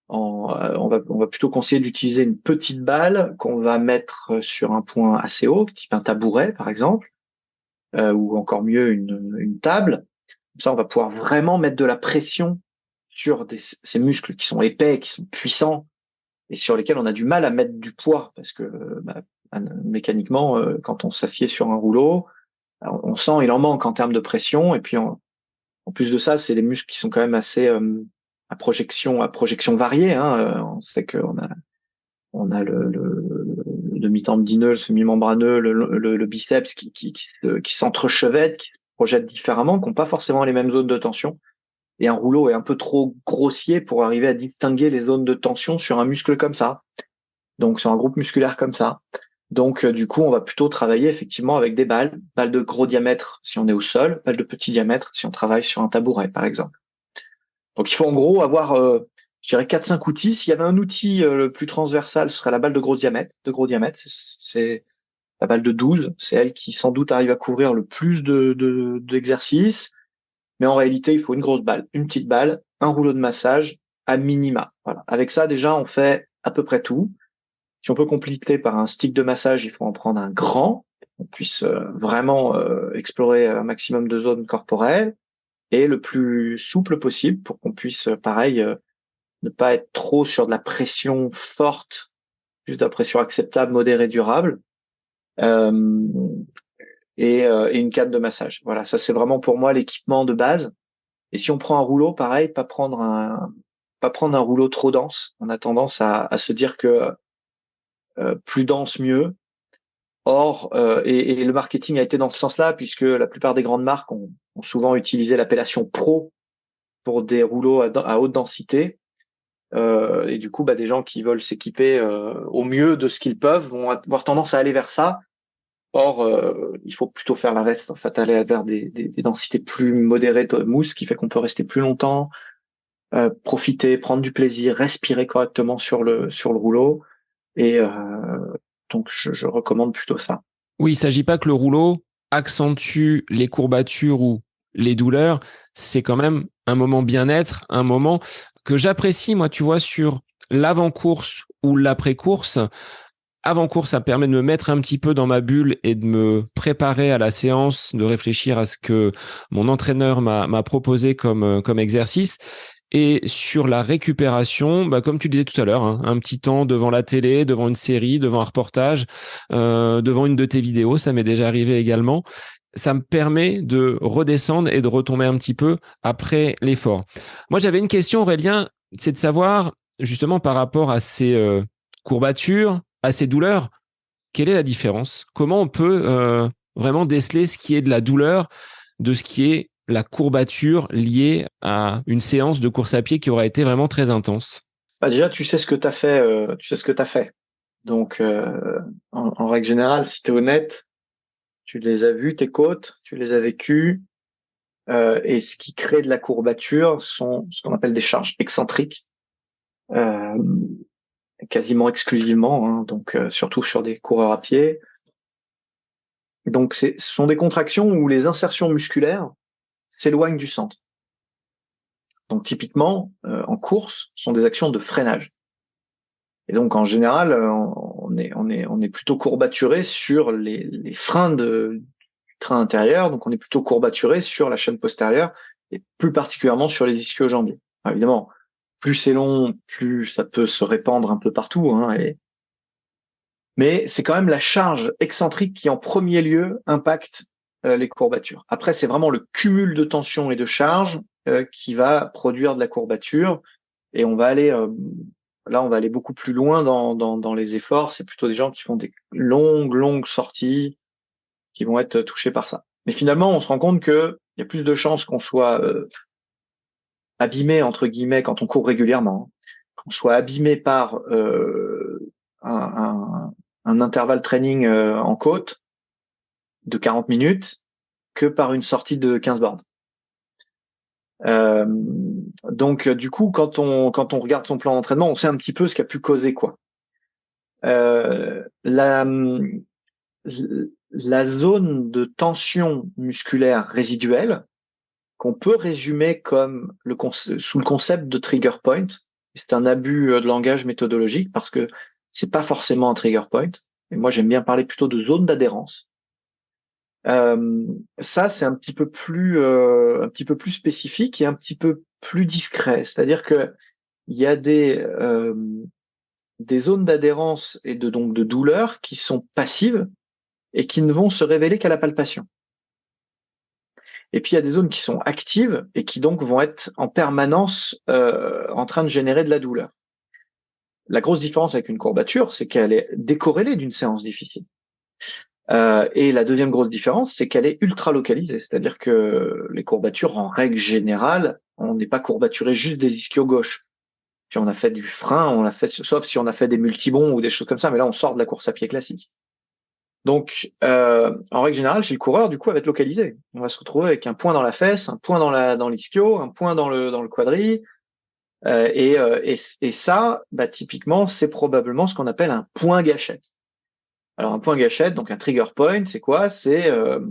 on va plutôt conseiller d'utiliser une petite balle qu'on va mettre sur un point assez haut, type un tabouret par exemple, ou encore mieux une table. Comme ça, on va pouvoir vraiment mettre de la pression sur ces muscles qui sont épais, qui sont puissants et sur lesquels on a du mal à mettre du poids parce que mécaniquement, quand on s'assied sur un rouleau, on sent il en manque en termes de pression. Et puis en plus de ça, c'est des muscles qui sont quand même assez à projection variée. Hein. On sait on a le demi-tendineux, le semi-membraneux, le biceps qui s'entrechevêtrent, qui se projettent différemment, qui n'ont pas forcément les mêmes zones de tension. Et un rouleau est un peu trop grossier pour arriver à distinguer les zones de tension sur un muscle comme ça. Donc sur un groupe musculaire comme ça. Donc du coup, on va plutôt travailler effectivement avec des balles de gros diamètre si on est au sol, balles de petit diamètre si on travaille sur un tabouret par exemple. Donc il faut en gros avoir je dirais 4-5 outils. S'il y avait un outil le plus transversal, ce serait la balle de gros diamètre. C'est la balle de 12. C'est elle qui sans doute arrive à couvrir le plus d'exercices. Mais en réalité, il faut une grosse balle, une petite balle, un rouleau de massage à minima. Voilà. Avec ça, déjà, on fait à peu près tout. Si on peut compléter par un stick de massage, il faut en prendre un grand, on puisse vraiment explorer un maximum de zones corporelles et le plus souple possible pour qu'on puisse, pareil, ne pas être trop sur de la pression forte, juste de la pression acceptable, modérée, durable, et une canne de massage. Voilà, ça c'est vraiment pour moi l'équipement de base. Et si on prend un rouleau, pareil, pas prendre un rouleau trop dense. On a tendance à se dire que plus dense mieux. Or, et le marketing a été dans ce sens-là, puisque la plupart des grandes marques ont souvent utilisé l'appellation pro pour des rouleaux à haute densité. Et du coup, des gens qui veulent s'équiper au mieux de ce qu'ils peuvent vont avoir tendance à aller vers ça. Or, il faut plutôt faire l'inverse, en fait, aller vers des densités plus modérées de mousse, qui fait qu'on peut rester plus longtemps, profiter, prendre du plaisir, respirer correctement sur le rouleau. Et donc, je recommande plutôt ça. Oui, il ne s'agit pas que le rouleau accentue les courbatures ou les douleurs. C'est quand même un moment bien-être, un moment que j'apprécie, moi, tu vois, sur l'avant-course ou l'après-course. Avant-course, ça permet de me mettre un petit peu dans ma bulle et de me préparer à la séance, de réfléchir à ce que mon entraîneur m'a proposé comme exercice. Et sur la récupération, comme tu disais tout à l'heure, hein, un petit temps devant la télé, devant une série, devant un reportage, devant une de tes vidéos, ça m'est déjà arrivé également. Ça me permet de redescendre et de retomber un petit peu après l'effort. Moi, j'avais une question, Aurélien, c'est de savoir, justement, par rapport à ces courbatures, à ces douleurs, quelle est la différence? Comment on peut vraiment déceler ce qui est de la douleur de ce qui est la courbature liée à une séance de course à pied qui aura été vraiment très intense? Déjà, tu sais ce que tu as fait. Donc, en règle générale, si tu es honnête, tu les as vus, tes côtes, tu les as vécues. Et ce qui crée de la courbature sont ce qu'on appelle des charges excentriques, quasiment exclusivement, hein, donc surtout sur des coureurs à pied. Donc, ce sont des contractions où les insertions musculaires s'éloignent du centre. Donc, typiquement, en course, ce sont des actions de freinage. Et donc, en général, on est plutôt courbaturé sur les freins du train intérieur. Donc, on est plutôt courbaturé sur la chaîne postérieure et plus particulièrement sur les ischio-jambiers. Alors, évidemment, plus c'est long, plus ça peut se répandre un peu partout, hein, mais c'est quand même la charge excentrique qui en premier lieu impacte les courbatures. Après, c'est vraiment le cumul de tension et de charge qui va produire de la courbature, et on va aller là, on va aller beaucoup plus loin dans les efforts. C'est plutôt des gens qui font des longues sorties qui vont être touchés par ça. Mais finalement, on se rend compte que il y a plus de chances qu'on soit abîmé entre guillemets quand on court régulièrement, qu'on soit abîmé par un intervalle training en côte de 40 minutes que par une sortie de 15 bornes. Donc du coup, quand on regarde son plan d'entraînement, on sait un petit peu ce qui a pu causer quoi. La zone de tension musculaire résiduelle, qu'on peut résumer comme sous le concept de trigger point. C'est un abus de langage méthodologique parce que c'est pas forcément un trigger point. Et moi, j'aime bien parler plutôt de zone d'adhérence. Ça, c'est un petit peu plus spécifique et un petit peu plus discret. C'est-à-dire que il y a des zones d'adhérence et donc de douleur qui sont passives et qui ne vont se révéler qu'à la palpation. Et puis il y a des zones qui sont actives et qui donc vont être en permanence en train de générer de la douleur. La grosse différence avec une courbature, c'est qu'elle est décorrélée d'une séance difficile. Et la deuxième grosse différence, c'est qu'elle est ultra localisée, c'est-à-dire que les courbatures, en règle générale, on n'est pas courbaturé juste des ischios gauches. Puis on a fait du frein, on l'a fait, sauf si on a fait des multibonds ou des choses comme ça, mais là on sort de la course à pied classique. Donc, en règle générale, chez le coureur, du coup, elle va être localisée. On va se retrouver avec un point dans la fesse, un point dans l'ischio, un point dans le quadri, et ça, bah, typiquement, c'est probablement ce qu'on appelle un point gâchette. Alors, un point gâchette, donc un trigger point, c'est quoi? C'est un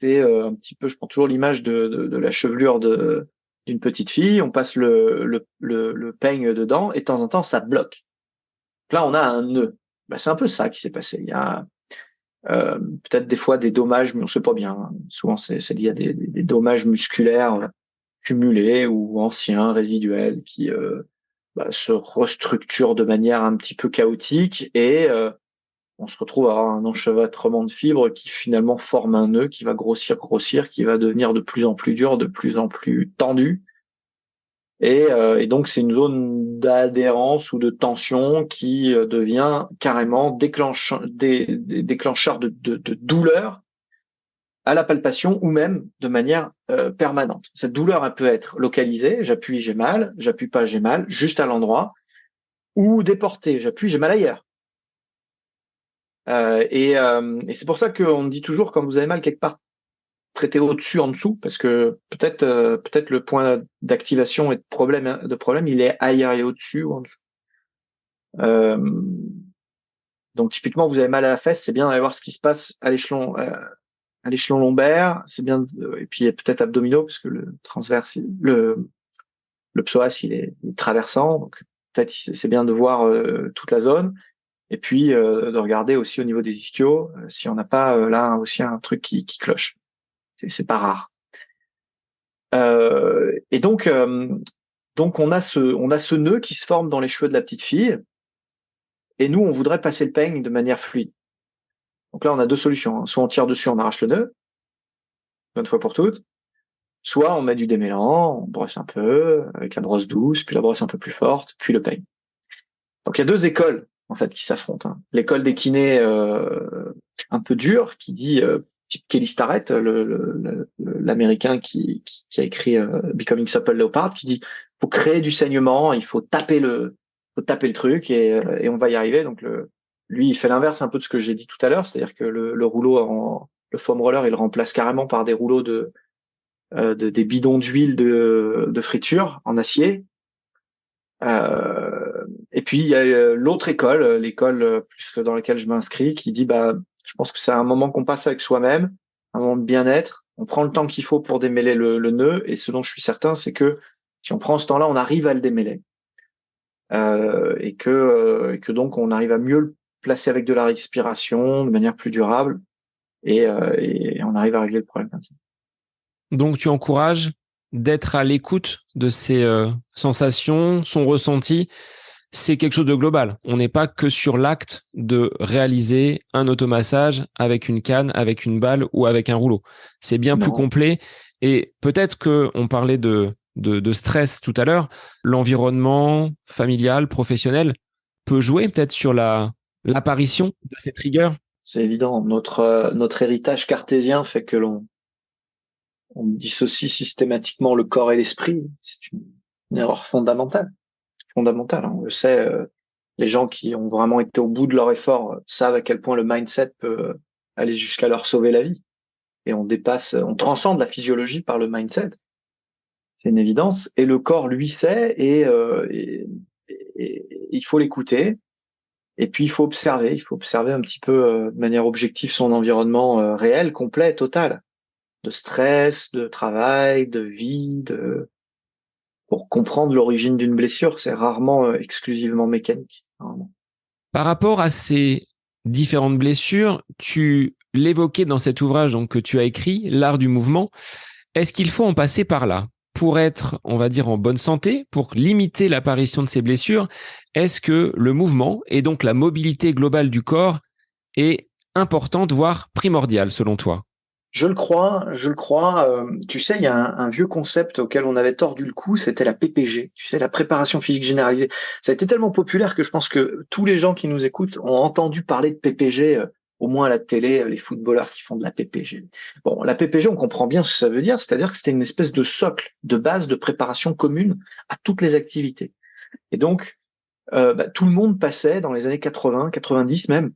petit peu, je prends toujours l'image de la chevelure d'une petite fille. On passe le peigne dedans, et de temps en temps, ça bloque. Là, on a un nœud. Bah, c'est un peu ça qui s'est passé. Il y a peut-être des fois des dommages, mais on sait pas bien. Hein. Souvent, c'est lié à des dommages musculaires cumulés ou anciens, résiduels, qui se restructurent de manière un petit peu chaotique, et on se retrouve à avoir un enchevêtrement de fibres qui finalement forme un nœud qui va grossir, qui va devenir de plus en plus dur, de plus en plus tendu. Et donc, c'est une zone d'adhérence ou de tension qui devient carrément déclencheur de douleur à la palpation ou même de manière permanente. Cette douleur, elle peut être localisée, j'appuie, j'ai mal, j'appuie pas, j'ai mal, juste à l'endroit, ou déportée, j'appuie, j'ai mal ailleurs. Et c'est pour ça qu'on dit toujours, quand vous avez mal quelque part, traiter au-dessus, en dessous, parce que peut-être le point d'activation et de problème, il est ailleurs et au-dessus ou en dessous. Donc typiquement, vous avez mal à la fesse, c'est bien d'aller voir ce qui se passe à l'échelon lombaire, c'est bien, et puis peut-être abdominaux, parce que le transverse, le psoas, il est traversant, donc peut-être c'est bien de voir toute la zone, et puis de regarder aussi au niveau des ischios si on n'a pas là aussi un truc qui cloche. C'est pas rare. Et donc on a ce nœud qui se forme dans les cheveux de la petite fille, et nous on voudrait passer le peigne de manière fluide. Donc là on a deux solutions, hein. Soit on tire dessus, on arrache le nœud, une fois pour toutes, soit on met du démêlant, on brosse un peu avec la brosse douce, puis la brosse un peu plus forte, puis le peigne. Donc il y a deux écoles en fait qui s'affrontent. Hein. L'école des kinés un peu dure qui dit type Kelly Starrett, l'américain qui a écrit Becoming Supple Leopard, qui dit faut créer du saignement, il faut taper le truc et on va y arriver. Donc lui il fait l'inverse un peu de ce que j'ai dit tout à l'heure, c'est-à-dire que le rouleau le foam roller, il le remplace carrément par des rouleaux des bidons d'huile de friture en acier. Et puis il y a l'autre école, l'école plus dans laquelle je m'inscris, qui dit je pense que c'est un moment qu'on passe avec soi-même, un moment de bien-être. On prend le temps qu'il faut pour démêler le nœud, et ce dont je suis certain, c'est que si on prend ce temps-là, on arrive à le démêler, et que donc on arrive à mieux le placer avec de la respiration, de manière plus durable, et on arrive à régler le problème comme ça. Donc tu encourages d'être à l'écoute de ses sensations, son ressenti, c'est quelque chose de global. On n'est pas que sur l'acte de réaliser un automassage avec une canne, avec une balle ou avec un rouleau. C'est bien plus Non. complet. Et peut-être qu'on parlait de stress tout à l'heure, l'environnement familial, professionnel peut jouer peut-être sur l'apparition de ces triggers. C'est évident. Notre héritage cartésien fait que on dissocie systématiquement le corps et l'esprit. C'est une erreur fondamentale. Fondamentale, hein. On le sait, les gens qui ont vraiment été au bout de leur effort savent à quel point le mindset peut aller jusqu'à leur sauver la vie. Et on transcende la physiologie par le mindset. C'est une évidence. Et le corps, lui, sait, et il faut l'écouter. Et puis, il faut observer. Il faut observer un petit peu de manière objective son environnement réel, complet, total, de stress, de travail, de vie, pour comprendre l'origine d'une blessure. C'est rarement exclusivement mécanique. Rarement. Par rapport à ces différentes blessures, tu l'évoquais dans cet ouvrage donc, que tu as écrit, L'art du mouvement. Est-ce qu'il faut en passer par là pour être, on va dire, en bonne santé, pour limiter l'apparition de ces blessures? Est-ce que le mouvement et donc la mobilité globale du corps est importante, voire primordiale, selon toi? Je le crois, je le crois. Tu sais, il y a un vieux concept auquel on avait tordu le cou, c'était la PPG. Tu sais, la préparation physique généralisée. Ça a été tellement populaire que je pense que tous les gens qui nous écoutent ont entendu parler de PPG, au moins à la télé, les footballeurs qui font de la PPG. Bon, la PPG, on comprend bien ce que ça veut dire, c'est-à-dire que c'était une espèce de socle, de base de préparation commune à toutes les activités. Et donc, tout le monde passait dans les années 80, 90 même,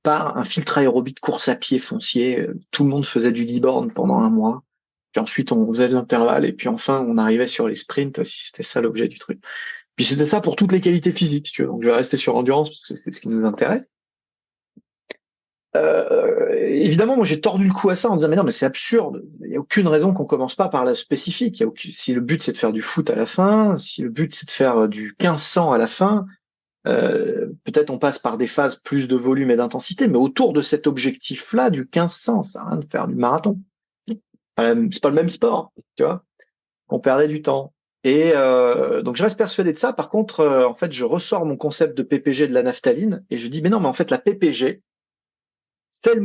par un filtre aérobie de course à pied foncier. Tout le monde faisait du 10 bornes pendant un mois. Puis ensuite, on faisait de l'intervalle. Et puis enfin, on arrivait sur les sprints, si c'était ça l'objet du truc. Puis c'était ça pour toutes les qualités physiques, tu vois. Donc je vais rester sur endurance parce que c'est ce qui nous intéresse. Évidemment, moi j'ai tordu le cou à ça en disant mais non, mais c'est absurde. Il n'y a aucune raison qu'on commence pas par la spécifique. Si le but c'est de faire du foot à la fin, si le but c'est de faire du 1500 à la fin, peut-être on passe par des phases plus de volume et d'intensité, mais autour de cet objectif-là du 1500, ça sert à rien de faire du marathon. C'est pas le même sport, tu vois. On perdait du temps. Et donc je reste persuadé de ça. Par contre, en fait, je ressors mon concept de PPG de la naphtaline et je dis mais non, mais en fait la PPG, c'est le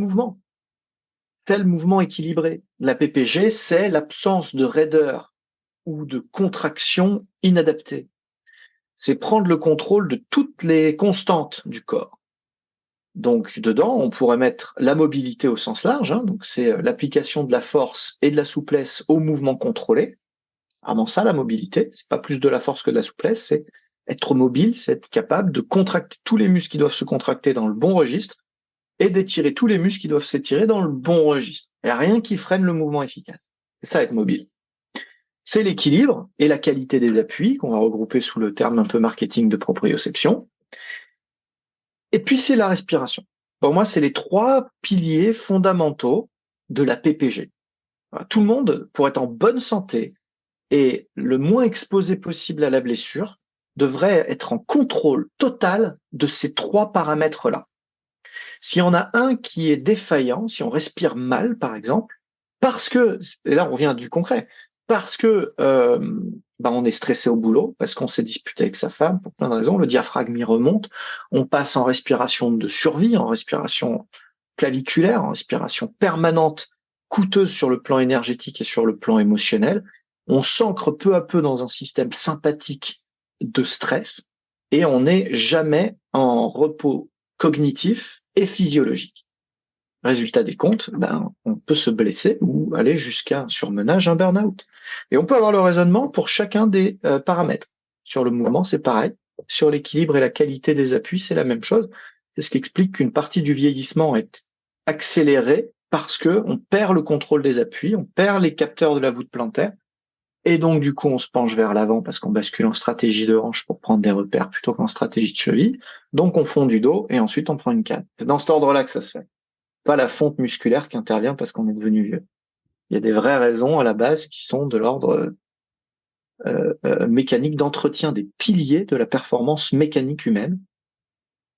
mouvement équilibré. La PPG, c'est l'absence de raideur ou de contraction inadaptée. C'est prendre le contrôle de toutes les constantes du corps. Donc dedans, on pourrait mettre la mobilité au sens large, hein, donc c'est l'application de la force et de la souplesse au mouvement contrôlé. Vraiment ça, la mobilité, c'est pas plus de la force que de la souplesse, c'est être mobile, c'est être capable de contracter tous les muscles qui doivent se contracter dans le bon registre et d'étirer tous les muscles qui doivent s'étirer dans le bon registre. Il n'y a rien qui freine le mouvement efficace. C'est ça, être mobile. C'est l'équilibre et la qualité des appuis, qu'on va regrouper sous le terme un peu marketing de proprioception. Et puis, c'est la respiration. Pour moi, c'est les trois piliers fondamentaux de la PPG. Tout le monde, pour être en bonne santé et le moins exposé possible à la blessure, devrait être en contrôle total de ces trois paramètres-là. S'il y en a un qui est défaillant, si on respire mal, par exemple, parce que, et là on revient du concret, parce que on est stressé au boulot, parce qu'on s'est disputé avec sa femme, pour plein de raisons, le diaphragme y remonte, on passe en respiration de survie, en respiration claviculaire, en respiration permanente, coûteuse sur le plan énergétique et sur le plan émotionnel, on s'ancre peu à peu dans un système sympathique de stress, et on n'est jamais en repos cognitif et physiologique. Résultat des comptes, on peut se blesser ou aller jusqu'à un surmenage, un burn-out. Et on peut avoir le raisonnement pour chacun des paramètres. Sur le mouvement, c'est pareil. Sur l'équilibre et la qualité des appuis, c'est la même chose. C'est ce qui explique qu'une partie du vieillissement est accélérée parce que on perd le contrôle des appuis, on perd les capteurs de la voûte plantaire, et donc du coup on se penche vers l'avant parce qu'on bascule en stratégie de hanche pour prendre des repères plutôt qu'en stratégie de cheville. Donc on fond du dos et ensuite on prend une canne. C'est dans cet ordre-là que ça se fait. Pas la fonte musculaire qui intervient parce qu'on est devenu vieux. Il y a des vraies raisons à la base qui sont de l'ordre mécanique d'entretien des piliers de la performance mécanique humaine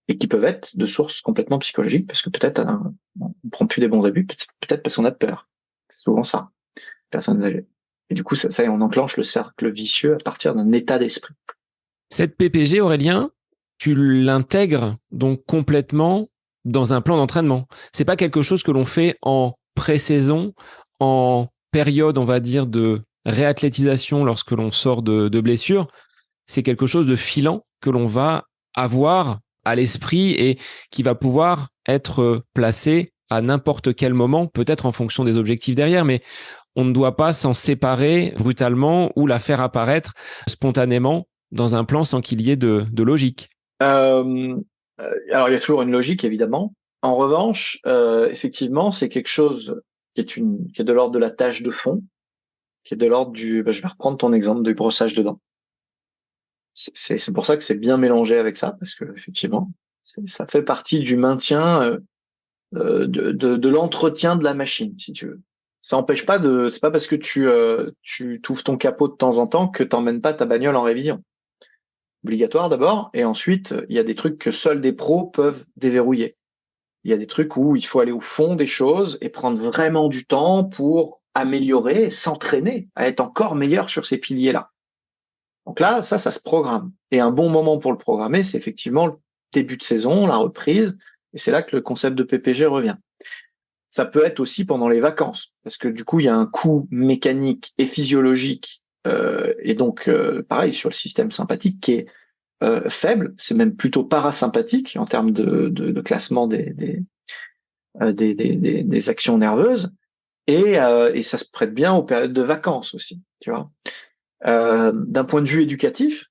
et qui peuvent être de sources complètement psychologiques parce que peut-être on prend plus des bons abus, peut-être parce qu'on a peur. C'est souvent ça, personnes âgées. Et du coup, ça, on enclenche le cercle vicieux à partir d'un état d'esprit. Cette PPG, Aurélien, tu l'intègres donc complètement dans un plan d'entraînement. C'est pas quelque chose que l'on fait en pré-saison, en période, on va dire, de réathlétisation lorsque l'on sort de blessure. C'est quelque chose de filant que l'on va avoir à l'esprit et qui va pouvoir être placé à n'importe quel moment, peut-être en fonction des objectifs derrière, mais on ne doit pas s'en séparer brutalement ou la faire apparaître spontanément dans un plan sans qu'il y ait de logique. Alors, il y a toujours une logique, évidemment. En revanche, effectivement, c'est quelque chose qui est de l'ordre de la tâche de fond, qui est de l'ordre du, je vais reprendre ton exemple du brossage de dents. C'est pour ça que c'est bien mélangé avec ça, parce que effectivement, ça fait partie du maintien de l'entretien de la machine, si tu veux. Ça n'empêche pas c'est pas parce que tu t'ouvres ton capot de temps en temps que t'emmènes pas ta bagnole en révision. Obligatoire d'abord, et ensuite, il y a des trucs que seuls des pros peuvent déverrouiller. Il y a des trucs où il faut aller au fond des choses et prendre vraiment du temps pour améliorer, s'entraîner à être encore meilleur sur ces piliers-là. Donc là, ça se programme. Et un bon moment pour le programmer, c'est effectivement le début de saison, la reprise, et c'est là que le concept de PPG revient. Ça peut être aussi pendant les vacances, parce que du coup, il y a un coût mécanique et physiologique, et donc pareil sur le système sympathique qui est faible, c'est même plutôt parasympathique en termes de classement des actions nerveuses, et ça se prête bien aux périodes de vacances aussi, tu vois. D'un point de vue éducatif,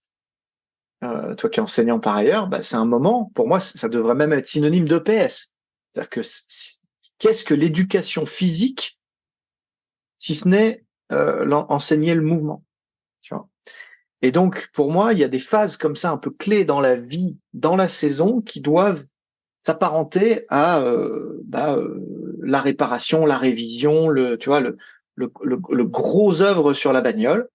toi qui es enseignant par ailleurs, c'est un moment, pour moi, ça devrait même être synonyme d'EPS. C'est-à-dire que qu'est-ce que l'éducation physique, si ce n'est enseigner le mouvement, tu vois. Et donc, pour moi, il y a des phases comme ça un peu clés dans la vie, dans la saison, qui doivent s'apparenter à la réparation, la révision, le gros œuvre sur la bagnole.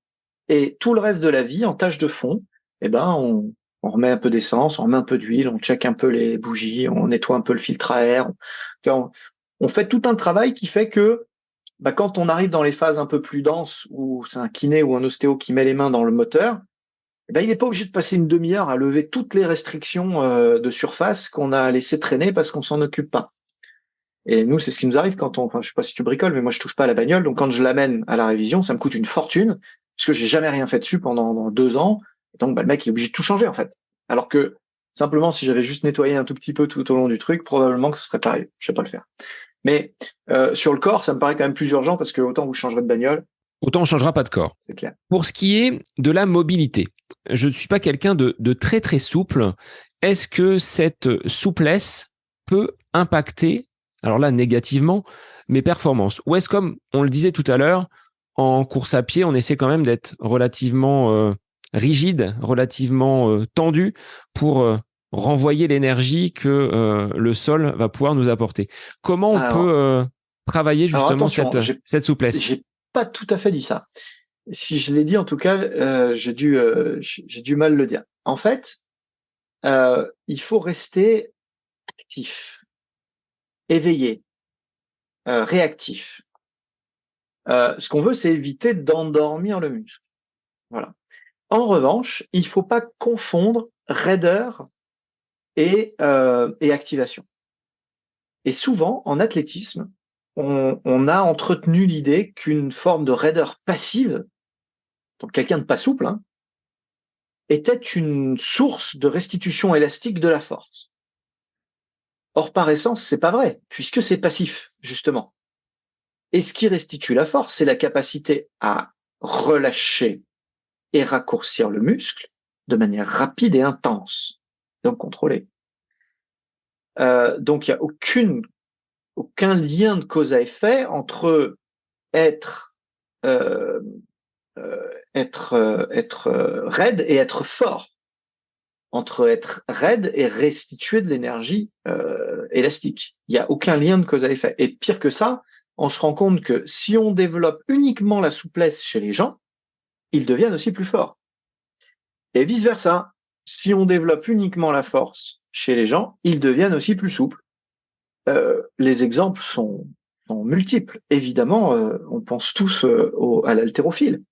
Et tout le reste de la vie, en tâche de fond, on remet un peu d'essence, on remet un peu d'huile, on check un peu les bougies, on nettoie un peu le filtre à air. On fait tout un travail qui fait que quand on arrive dans les phases un peu plus denses, où c'est un kiné ou un ostéo qui met les mains dans le moteur, il n'est pas obligé de passer une demi-heure à lever toutes les restrictions de surface qu'on a laissé traîner parce qu'on s'en occupe pas. Et nous, c'est ce qui nous arrive je sais pas si tu bricoles, mais moi je touche pas à la bagnole, donc quand je l'amène à la révision, ça me coûte une fortune parce que j'ai jamais rien fait dessus pendant 2 ans. Et donc le mec il est obligé de tout changer en fait. Alors que simplement si j'avais juste nettoyé un tout petit peu tout au long du truc, probablement que ce serait pareil. Je sais pas le faire. Mais sur le corps, ça me paraît quand même plus urgent parce que autant vous changerez de bagnole, autant on ne changera pas de corps. C'est clair. Pour ce qui est de la mobilité, je ne suis pas quelqu'un de très très souple. Est-ce que cette souplesse peut impacter, alors là négativement, mes performances? Ou est-ce, comme on le disait tout à l'heure, en course à pied, on essaie quand même d'être relativement rigide, relativement tendu pour renvoyer l'énergie que le sol va pouvoir nous apporter? Comment on peut travailler justement cette souplesse? J'ai pas tout à fait dit ça. Si je l'ai dit, en tout cas, j'ai du mal le dire. En fait, il faut rester actif, éveillé, réactif. Ce qu'on veut, c'est éviter d'endormir le muscle. Voilà. En revanche, il faut pas confondre raideur et activation. Et souvent, en athlétisme, on a entretenu l'idée qu'une forme de raideur passive, donc quelqu'un de pas souple, était une source de restitution élastique de la force. Or, par essence, c'est pas vrai, puisque c'est passif, justement. Et ce qui restitue la force, c'est la capacité à relâcher et raccourcir le muscle de manière rapide et intense, donc contrôlée. Donc, il n'y a aucun lien de cause à effet entre être raide et être fort, entre être raide et restituer de l'énergie élastique. Il n'y a aucun lien de cause à effet. Et pire que ça, on se rend compte que si on développe uniquement la souplesse chez les gens, ils deviennent aussi plus forts. Et vice-versa, si on développe uniquement la force chez les gens, ils deviennent aussi plus souples. Les exemples sont sont multiples. Évidemment, on pense tous à l'haltérophile,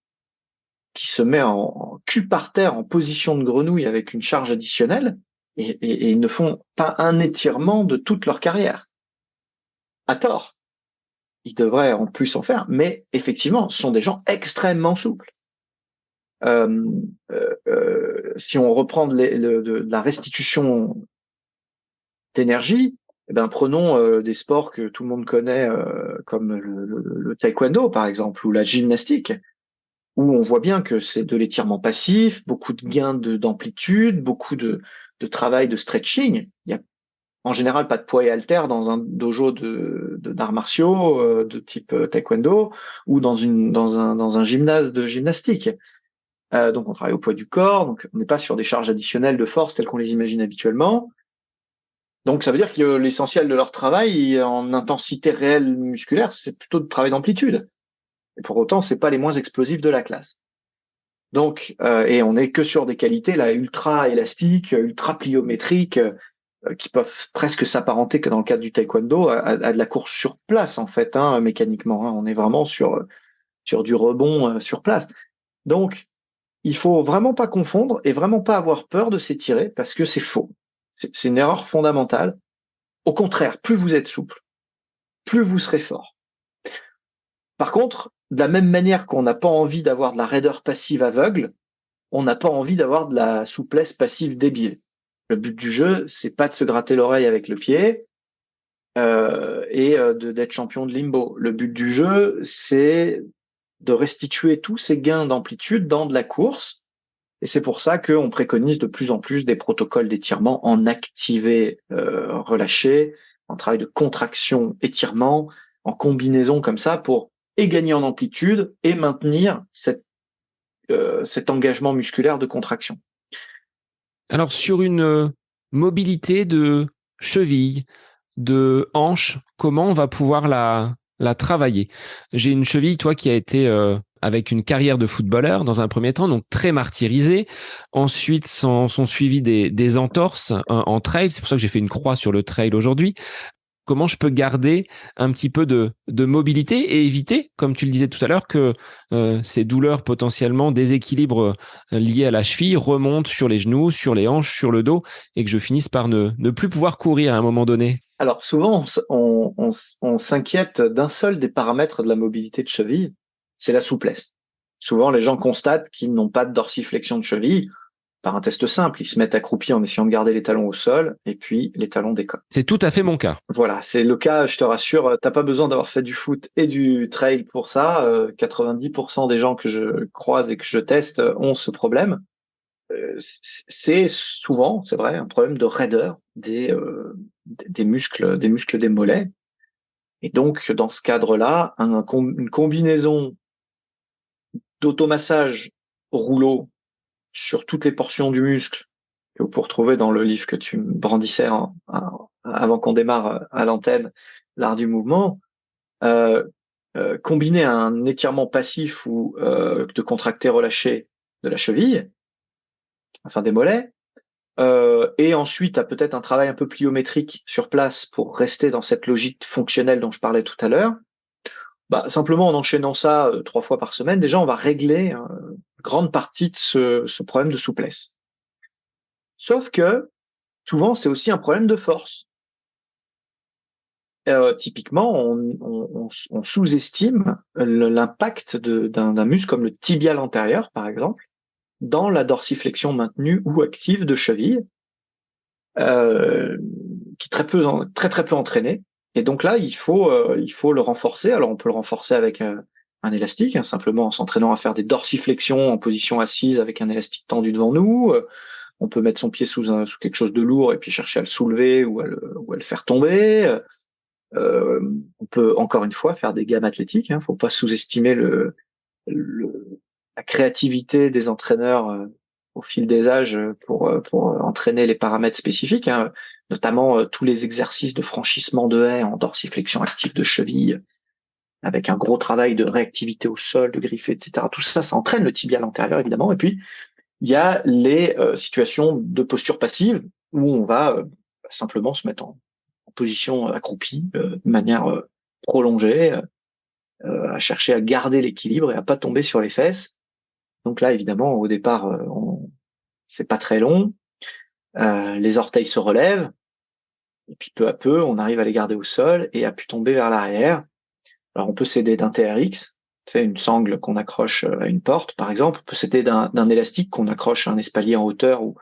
qui se met en cul par terre, en position de grenouille avec une charge additionnelle, et ils ne font pas un étirement de toute leur carrière. À tort. Ils devraient en plus en faire, mais effectivement, ce sont des gens extrêmement souples. Si on reprend de la restitution d'énergie, eh ben, prenons des sports que tout le monde connaît, comme le taekwondo, par exemple, ou la gymnastique, où on voit bien que c'est de l'étirement passif, beaucoup de gains d'amplitude, beaucoup de travail de stretching. Il y a en général pas de poids et haltères dans un dojo d'arts martiaux de type taekwondo ou dans un gymnase de gymnastique. Donc on travaille au poids du corps, donc on n'est pas sur des charges additionnelles de force telles qu'on les imagine habituellement. Donc ça veut dire que l'essentiel de leur travail en intensité réelle musculaire, c'est plutôt de travail d'amplitude. Et pour autant, c'est pas les moins explosifs de la classe. Donc, et on n'est que sur des qualités là ultra élastiques, ultra pliométriques, qui peuvent presque s'apparenter que dans le cadre du taekwondo à de la course sur place en fait, mécaniquement. On est vraiment sur du rebond sur place. Donc, il faut vraiment pas confondre et vraiment pas avoir peur de s'étirer parce que c'est faux. C'est une erreur fondamentale. Au contraire, plus vous êtes souple, plus vous serez fort. Par contre, de la même manière qu'on n'a pas envie d'avoir de la raideur passive aveugle, on n'a pas envie d'avoir de la souplesse passive débile. Le but du jeu, c'est pas de se gratter l'oreille avec le pied d'être champion de limbo. Le but du jeu, c'est de restituer tous ces gains d'amplitude dans de la course. Et c'est pour ça qu'on préconise de plus en plus des protocoles d'étirement en activé, relâché, en travail de contraction, étirement, en combinaison comme ça pour gagner en amplitude et maintenir cet engagement musculaire de contraction. Alors, sur une mobilité de cheville, de hanche, comment on va pouvoir la travailler? J'ai une cheville, toi, qui a été avec une carrière de footballeur dans un premier temps, donc très martyrisée. Ensuite, sont suivies des entorses en trail. C'est pour ça que j'ai fait une croix sur le trail aujourd'hui. Comment je peux garder un petit peu de mobilité et éviter, comme tu le disais tout à l'heure, que ces douleurs potentiellement déséquilibres liés à la cheville remontent sur les genoux, sur les hanches, sur le dos et que je finisse par ne plus pouvoir courir à un moment donné? Alors souvent, on s'inquiète d'un seul des paramètres de la mobilité de cheville, c'est la souplesse. Souvent, les gens constatent qu'ils n'ont pas de dorsiflexion de cheville. Par un test simple, ils se mettent accroupis en essayant de garder les talons au sol, et puis les talons décollent. C'est tout à fait mon cas. Voilà, c'est le cas, je te rassure, t'as pas besoin d'avoir fait du foot et du trail pour ça. 90% des gens que je croise et que je teste ont ce problème. C'est souvent, c'est vrai, un problème de raideur des muscles des mollets. Et donc, dans ce cadre-là, une combinaison d'automassage au rouleau sur toutes les portions du muscle que vous pouvez retrouver dans le livre que tu me brandissais avant qu'on démarre à l'antenne, l'art du mouvement, combiné à un étirement passif ou de contracté relâché de la cheville, enfin des mollets, et ensuite à peut-être un travail un peu pliométrique sur place pour rester dans cette logique fonctionnelle dont je parlais tout à l'heure. Simplement en enchaînant ça 3 fois par semaine, déjà on va régler une grande partie de ce problème de souplesse. Sauf que souvent c'est aussi un problème de force. Typiquement, on sous-estime l'impact d'un muscle comme le tibial antérieur, par exemple, dans la dorsiflexion maintenue ou active de cheville, qui est très peu entraîné. Et donc là, il faut le renforcer. Alors on peut le renforcer avec un élastique, simplement en s'entraînant à faire des dorsiflexions en position assise avec un élastique tendu devant nous. On peut mettre son pied sous quelque chose de lourd et puis chercher à le soulever ou à le faire tomber. On peut encore une fois faire des gammes athlétiques. Faut pas sous-estimer la créativité des entraîneurs au fil des âges pour entraîner les paramètres spécifiques, notamment tous les exercices de franchissement de haies en dorsiflexion active de cheville, avec un gros travail de réactivité au sol, de griffer, etc. Tout ça, ça entraîne le tibial antérieur évidemment. Et puis il y a les situations de posture passive où on va simplement se mettre en position accroupie de manière prolonger, à chercher à garder l'équilibre et à pas tomber sur les fesses. Donc là, évidemment, au départ, c'est pas très long. Les orteils se relèvent, et puis peu à peu, on arrive à les garder au sol et à plus tomber vers l'arrière. Alors on peut s'aider d'un TRX, c'est une sangle qu'on accroche à une porte, par exemple. On peut s'aider d'un élastique qu'on accroche à un espalier en hauteur ou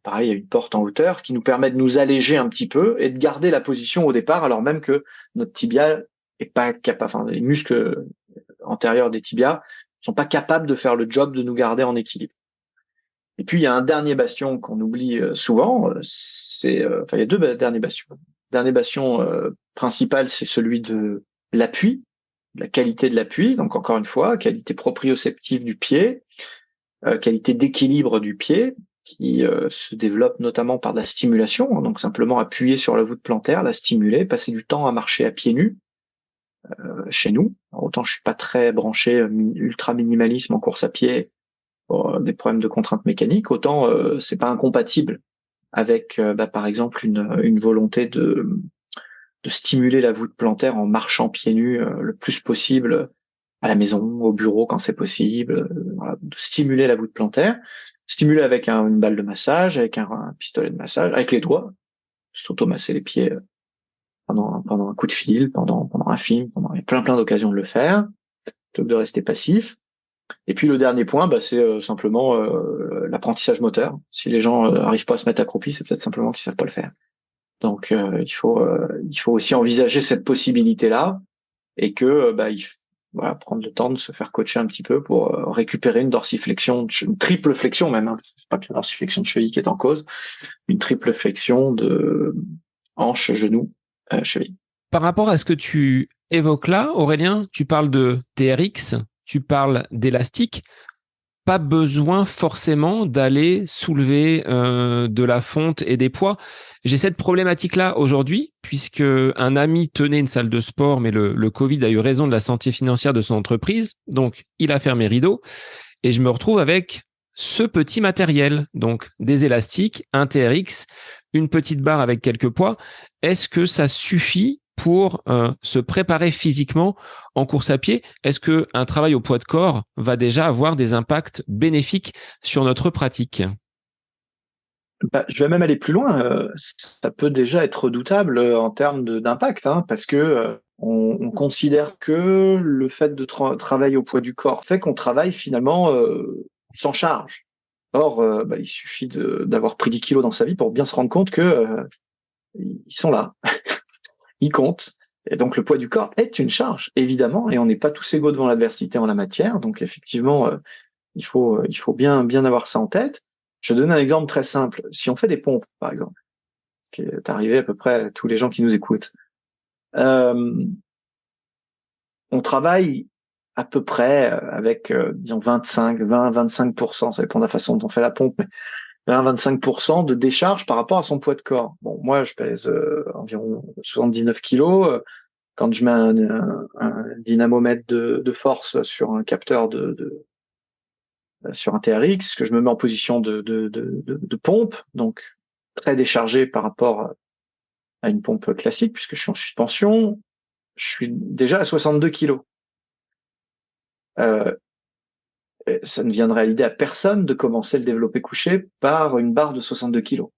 pareil à une porte en hauteur, qui nous permet de nous alléger un petit peu et de garder la position au départ, alors même que notre tibia est pas capable, enfin les muscles antérieurs des tibias sont pas capables de faire le job de nous garder en équilibre. Et puis il y a un dernier bastion qu'on oublie souvent, enfin il y a deux derniers bastions. Le dernier bastion principal, c'est celui de l'appui, de la qualité de l'appui. Donc encore une fois, qualité proprioceptive du pied, qualité d'équilibre du pied, qui se développe notamment par de la stimulation. Donc simplement appuyer sur la voûte plantaire, la stimuler, passer du temps à marcher à pieds nus chez nous. Alors, autant je suis pas très branché ultra minimalisme en course à pied, pour des problèmes de contraintes mécaniques, autant c'est pas incompatible avec par exemple une volonté de stimuler la voûte plantaire en marchant pieds nus le plus possible à la maison, au bureau quand c'est possible, voilà, de stimuler la voûte plantaire, stimuler avec une balle de massage, avec un pistolet de massage, avec les doigts, s'automasser les pieds pendant un coup de fil, pendant un film, il y a plein d'occasions de le faire, plutôt que de rester passif. Et puis le dernier point, c'est simplement l'apprentissage moteur. Si les gens arrivent pas à se mettre accroupis, c'est peut-être simplement qu'ils savent pas le faire. Donc il faut aussi envisager cette possibilité-là et que voilà, prendre le temps de se faire coacher un petit peu pour récupérer une dorsiflexion, une triple flexion même. Hein. C'est pas que la dorsiflexion de cheville qui est en cause, une triple flexion de hanche, genou, cheville. Par rapport à ce que tu évoques là, Aurélien, tu parles de TRX, tu parles d'élastique. Pas besoin forcément d'aller soulever de la fonte et des poids. J'ai cette problématique-là aujourd'hui, puisque un ami tenait une salle de sport, mais le Covid a eu raison de la santé financière de son entreprise, donc il a fermé rideau, et je me retrouve avec ce petit matériel, donc des élastiques, un TRX, une petite barre avec quelques poids. Est-ce que ça suffit pour se préparer physiquement en course à pied? Est-ce qu'un travail au poids de corps va déjà avoir des impacts bénéfiques sur notre pratique? Je vais même aller plus loin. Ça peut déjà être redoutable en termes d'impact, hein, parce que on considère que le fait de travailler au poids du corps fait qu'on travaille finalement sans charge. Or, il suffit d'avoir pris 10 kilos dans sa vie pour bien se rendre compte que ils sont là, ils comptent. Et donc le poids du corps est une charge, évidemment, et on n'est pas tous égaux devant l'adversité en la matière. Donc effectivement, il faut bien avoir ça en tête. Je donne un exemple très simple. Si on fait des pompes, par exemple, ce qui est arrivé à peu près à tous les gens qui nous écoutent, on travaille à peu près avec, disons, 20-25%, ça dépend de la façon dont on fait la pompe, mais 20-25% de décharge par rapport à son poids de corps. Bon, moi, je pèse environ 79 kilos. Quand je mets un dynamomètre de force sur un capteur sur un TRX, que je me mets en position de pompe, donc très déchargé par rapport à une pompe classique, puisque je suis en suspension, je suis déjà à 62 kilos. Ça ne viendrait à l'idée à personne de commencer le développé couché par une barre de 62 kilos.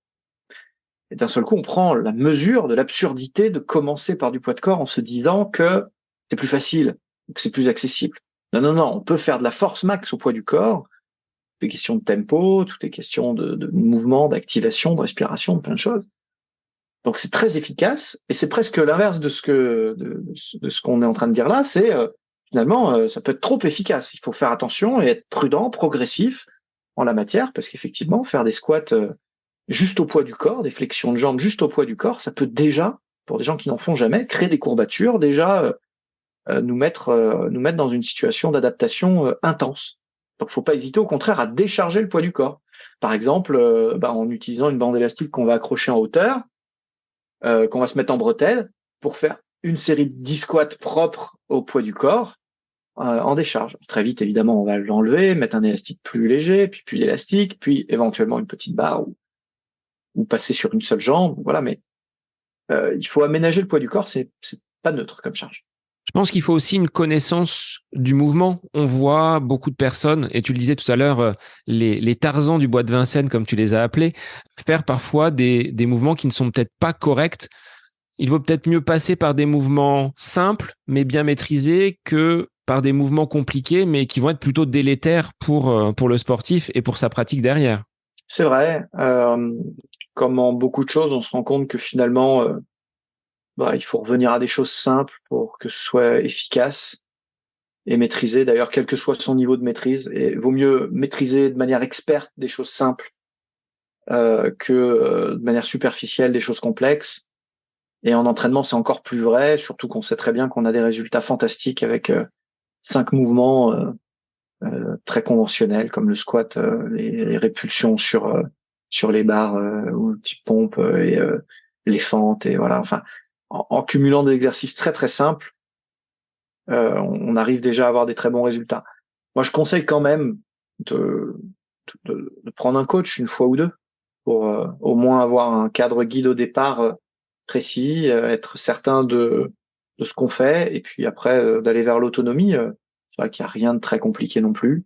Et d'un seul coup, on prend la mesure de l'absurdité de commencer par du poids de corps en se disant que c'est plus facile, que c'est plus accessible. Non, on peut faire de la force max au poids du corps. Tout est question de tempo, tout est question de mouvement, d'activation, de respiration, de plein de choses. Donc c'est très efficace, et c'est presque l'inverse de ce qu'on est en train de dire là, c'est finalement ça peut être trop efficace. Il faut faire attention et être prudent, progressif en la matière, parce qu'effectivement, faire des squats juste au poids du corps, des flexions de jambes juste au poids du corps, ça peut déjà, pour des gens qui n'en font jamais, créer des courbatures, déjà nous mettre dans une situation d'adaptation intense. Donc, faut pas hésiter au contraire à décharger le poids du corps. Par exemple, en utilisant une bande élastique qu'on va accrocher en hauteur, qu'on va se mettre en bretelle pour faire une série de 10 squats propres au poids du corps en décharge. Très vite, évidemment, on va l'enlever, mettre un élastique plus léger, puis l'élastique, puis éventuellement une petite barre ou passer sur une seule jambe. Voilà, mais il faut aménager le poids du corps. C'est pas neutre comme charge. Je pense qu'il faut aussi une connaissance du mouvement. On voit beaucoup de personnes, et tu le disais tout à l'heure, les Tarzans du bois de Vincennes, comme tu les as appelés, faire parfois des mouvements qui ne sont peut-être pas corrects. Il vaut peut-être mieux passer par des mouvements simples, mais bien maîtrisés, que par des mouvements compliqués, mais qui vont être plutôt délétères pour le sportif et pour sa pratique derrière. C'est vrai. Comme en beaucoup de choses, on se rend compte que finalement, il faut revenir à des choses simples pour que ce soit efficace et maîtrisé. D'ailleurs, quel que soit son niveau de maîtrise, et vaut mieux maîtriser de manière experte des choses simples que de manière superficielle des choses complexes. Et en entraînement, c'est encore plus vrai, surtout qu'on sait très bien qu'on a des résultats fantastiques avec 5 mouvements très conventionnels comme le squat, les répulsions sur les barres ou le type pompe et les fentes et voilà. Enfin, en cumulant des exercices très très simples, on arrive déjà à avoir des très bons résultats. Moi, je conseille quand même de prendre un coach une fois ou deux pour au moins avoir un cadre guide au départ précis, être certain de ce qu'on fait, et puis après d'aller vers l'autonomie. C'est vrai qu'il n'y a rien de très compliqué non plus,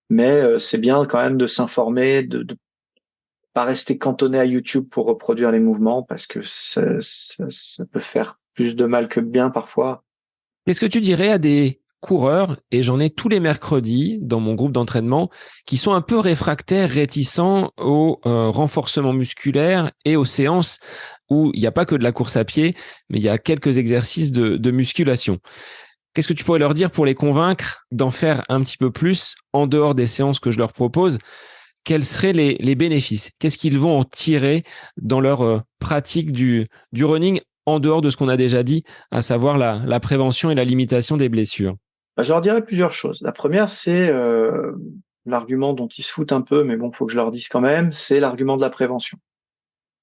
mais c'est bien quand même de s'informer, de pas rester cantonné à YouTube pour reproduire les mouvements, parce que ça peut faire plus de mal que de bien parfois. Qu'est-ce que tu dirais à des coureurs, et j'en ai tous les mercredis dans mon groupe d'entraînement, qui sont un peu réfractaires, réticents au renforcement musculaire et aux séances où il n'y a pas que de la course à pied, mais il y a quelques exercices de musculation. Qu'est-ce que tu pourrais leur dire pour les convaincre d'en faire un petit peu plus en dehors des séances que je leur propose? Quels seraient les bénéfices? Qu'est-ce qu'ils vont en tirer dans leur pratique du running en dehors de ce qu'on a déjà dit, à savoir la prévention et la limitation des blessures? Je leur dirais plusieurs choses. La première, c'est l'argument dont ils se foutent un peu, mais bon, faut que je leur dise quand même, c'est l'argument de la prévention.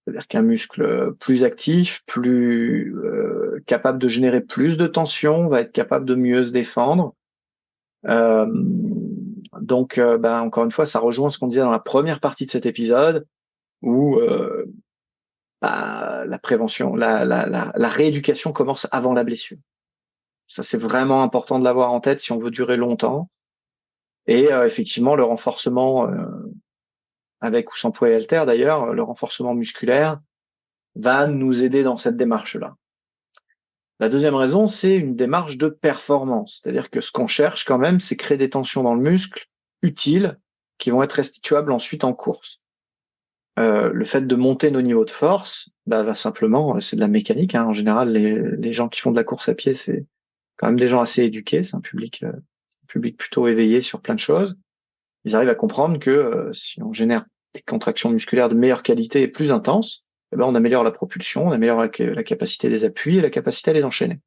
C'est-à-dire qu'un muscle plus actif, plus capable de générer plus de tension, va être capable de mieux se défendre. Donc, encore une fois, ça rejoint ce qu'on disait dans la première partie de cet épisode, où la prévention, la rééducation commence avant la blessure. Ça, c'est vraiment important de l'avoir en tête si on veut durer longtemps. Et effectivement, le renforcement, avec ou sans poids et haltères d'ailleurs, le renforcement musculaire va nous aider dans cette démarche-là. La deuxième raison, c'est une démarche de performance. C'est-à-dire que ce qu'on cherche quand même, c'est créer des tensions dans le muscle utiles qui vont être restituables ensuite en course. Le fait de monter nos niveaux de force, va simplement, c'est de la mécanique. En général, les gens qui font de la course à pied, c'est quand même des gens assez éduqués. C'est un public plutôt éveillé sur plein de choses. Ils arrivent à comprendre que si on génère des contractions musculaires de meilleure qualité et plus intenses, on améliore la propulsion, on améliore la capacité des appuis et la capacité à les enchaîner.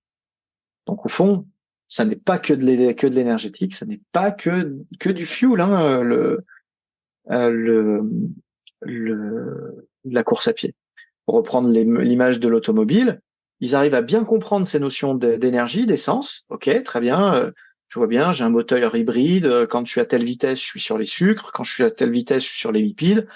Donc au fond, ça n'est pas que de l'énergétique, ça n'est pas que du fuel, la course à pied. Pour reprendre l'image de l'automobile, ils arrivent à bien comprendre ces notions d'énergie, d'essence. Ok, très bien. Je vois bien, j'ai un moteur hybride. Quand je suis à telle vitesse, je suis sur les sucres. Quand je suis à telle vitesse, je suis sur les lipides.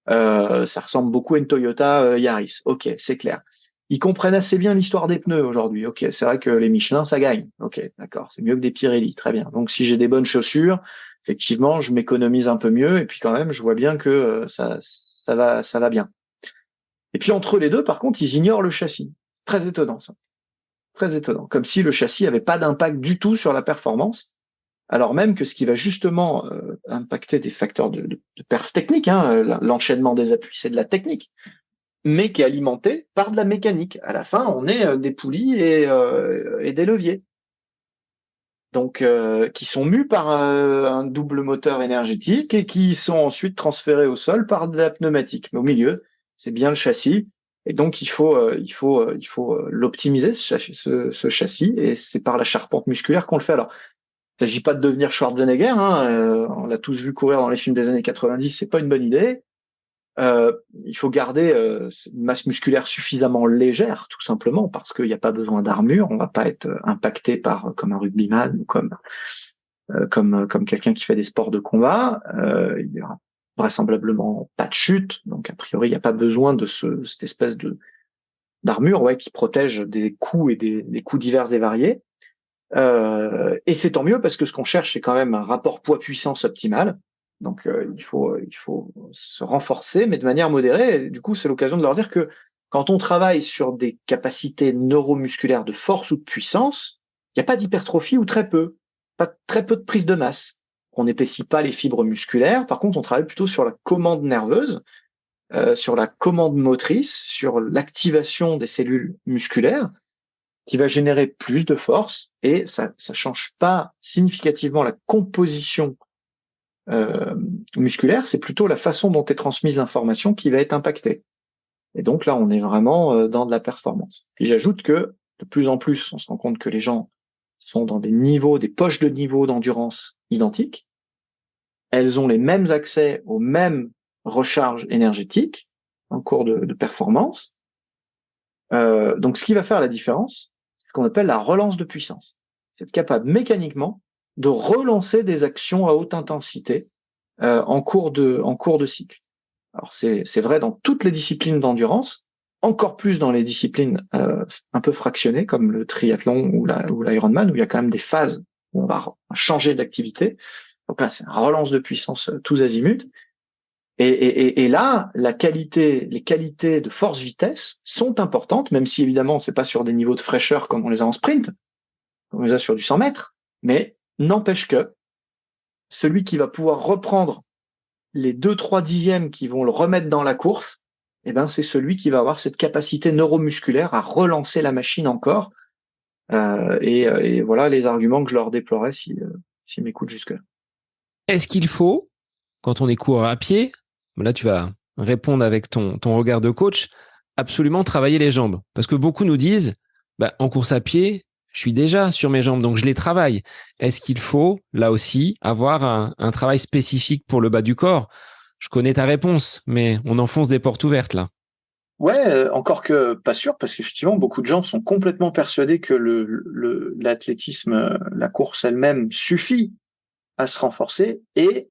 Ça ressemble beaucoup à une Toyota Yaris. Ok, c'est clair. Ils comprennent assez bien l'histoire des pneus aujourd'hui. Ok, c'est vrai que les Michelin, ça gagne. Ok, d'accord, c'est mieux que des Pirelli. Très bien. Donc si j'ai des bonnes chaussures, effectivement, je m'économise un peu mieux. Et puis quand même, je vois bien que ça va bien. Et puis entre les deux, par contre, ils ignorent le châssis. Très étonnant, ça. Très étonnant. Comme si le châssis avait pas d'impact du tout sur la performance, alors même que ce qui va justement impacter des facteurs de perf technique, l'enchaînement des appuis, c'est de la technique, mais qui est alimenté par de la mécanique. À la fin, on est des poulies et des leviers. Donc, qui sont mus par un double moteur énergétique et qui sont ensuite transférés au sol par de la pneumatique. Mais au milieu, c'est bien le châssis. Et donc, il faut l'optimiser, ce châssis, et c'est par la charpente musculaire qu'on le fait. Alors, il ne s'agit pas de devenir Schwarzenegger, on l'a tous vu courir dans les films des années 90, c'est pas une bonne idée. Il faut garder une masse musculaire suffisamment légère, tout simplement, parce qu'il n'y a pas besoin d'armure, on va pas être impacté comme un rugbyman ou comme quelqu'un qui fait des sports de combat. Il y aura vraisemblablement pas de chute, donc a priori il n'y a pas besoin de cette espèce de d'armure, ouais, qui protège des coups et des coups divers et variés. Et c'est tant mieux parce que ce qu'on cherche, c'est quand même un rapport poids-puissance optimal. Donc il faut se renforcer, mais de manière modérée. Et du coup, c'est l'occasion de leur dire que quand on travaille sur des capacités neuromusculaires de force ou de puissance, il n'y a pas d'hypertrophie ou très peu de prise de masse. On n'épaissit pas les fibres musculaires. Par contre, on travaille plutôt sur la commande nerveuse, sur la commande motrice, sur l'activation des cellules musculaires, qui va générer plus de force, et ça change pas significativement la composition musculaire, c'est plutôt la façon dont est transmise l'information qui va être impactée. Et donc là, on est vraiment dans de la performance. Puis j'ajoute que de plus en plus, on se rend compte que les gens sont dans des niveaux, des poches de niveau d'endurance identiques. Elles ont les mêmes accès aux mêmes recharges énergétiques en cours de performance. Donc ce qui va faire la différence, c'est ce qu'on appelle la relance de puissance. C'est être capable mécaniquement de relancer des actions à haute intensité en cours de cycle. Alors c'est vrai dans toutes les disciplines d'endurance, encore plus dans les disciplines un peu fractionnées comme le triathlon ou l'Ironman, où il y a quand même des phases où on va changer d'activité. Donc là, c'est une relance de puissance tous azimuts. Et là, les qualités de force-vitesse sont importantes, même si évidemment c'est pas sur des niveaux de fraîcheur comme on les a en sprint, comme on les a sur du 100 mètres, mais n'empêche que celui qui va pouvoir reprendre les 2-3 dixièmes qui vont le remettre dans la course, eh ben c'est celui qui va avoir cette capacité neuromusculaire à relancer la machine encore. Et voilà les arguments que je leur déploierais s'ils m'écoutent jusque-là. Est-ce qu'il faut, quand on est coureur à pied, là tu vas répondre avec ton regard de coach, absolument travailler les jambes? Parce que beaucoup nous disent, en course à pied, je suis déjà sur mes jambes, donc je les travaille. Est-ce qu'il faut, là aussi, avoir un travail spécifique pour le bas du corps? Je connais ta réponse, mais on enfonce des portes ouvertes là. Ouais, encore que pas sûr, parce qu'effectivement, beaucoup de gens sont complètement persuadés que l'athlétisme, la course elle-même suffit à se renforcer, et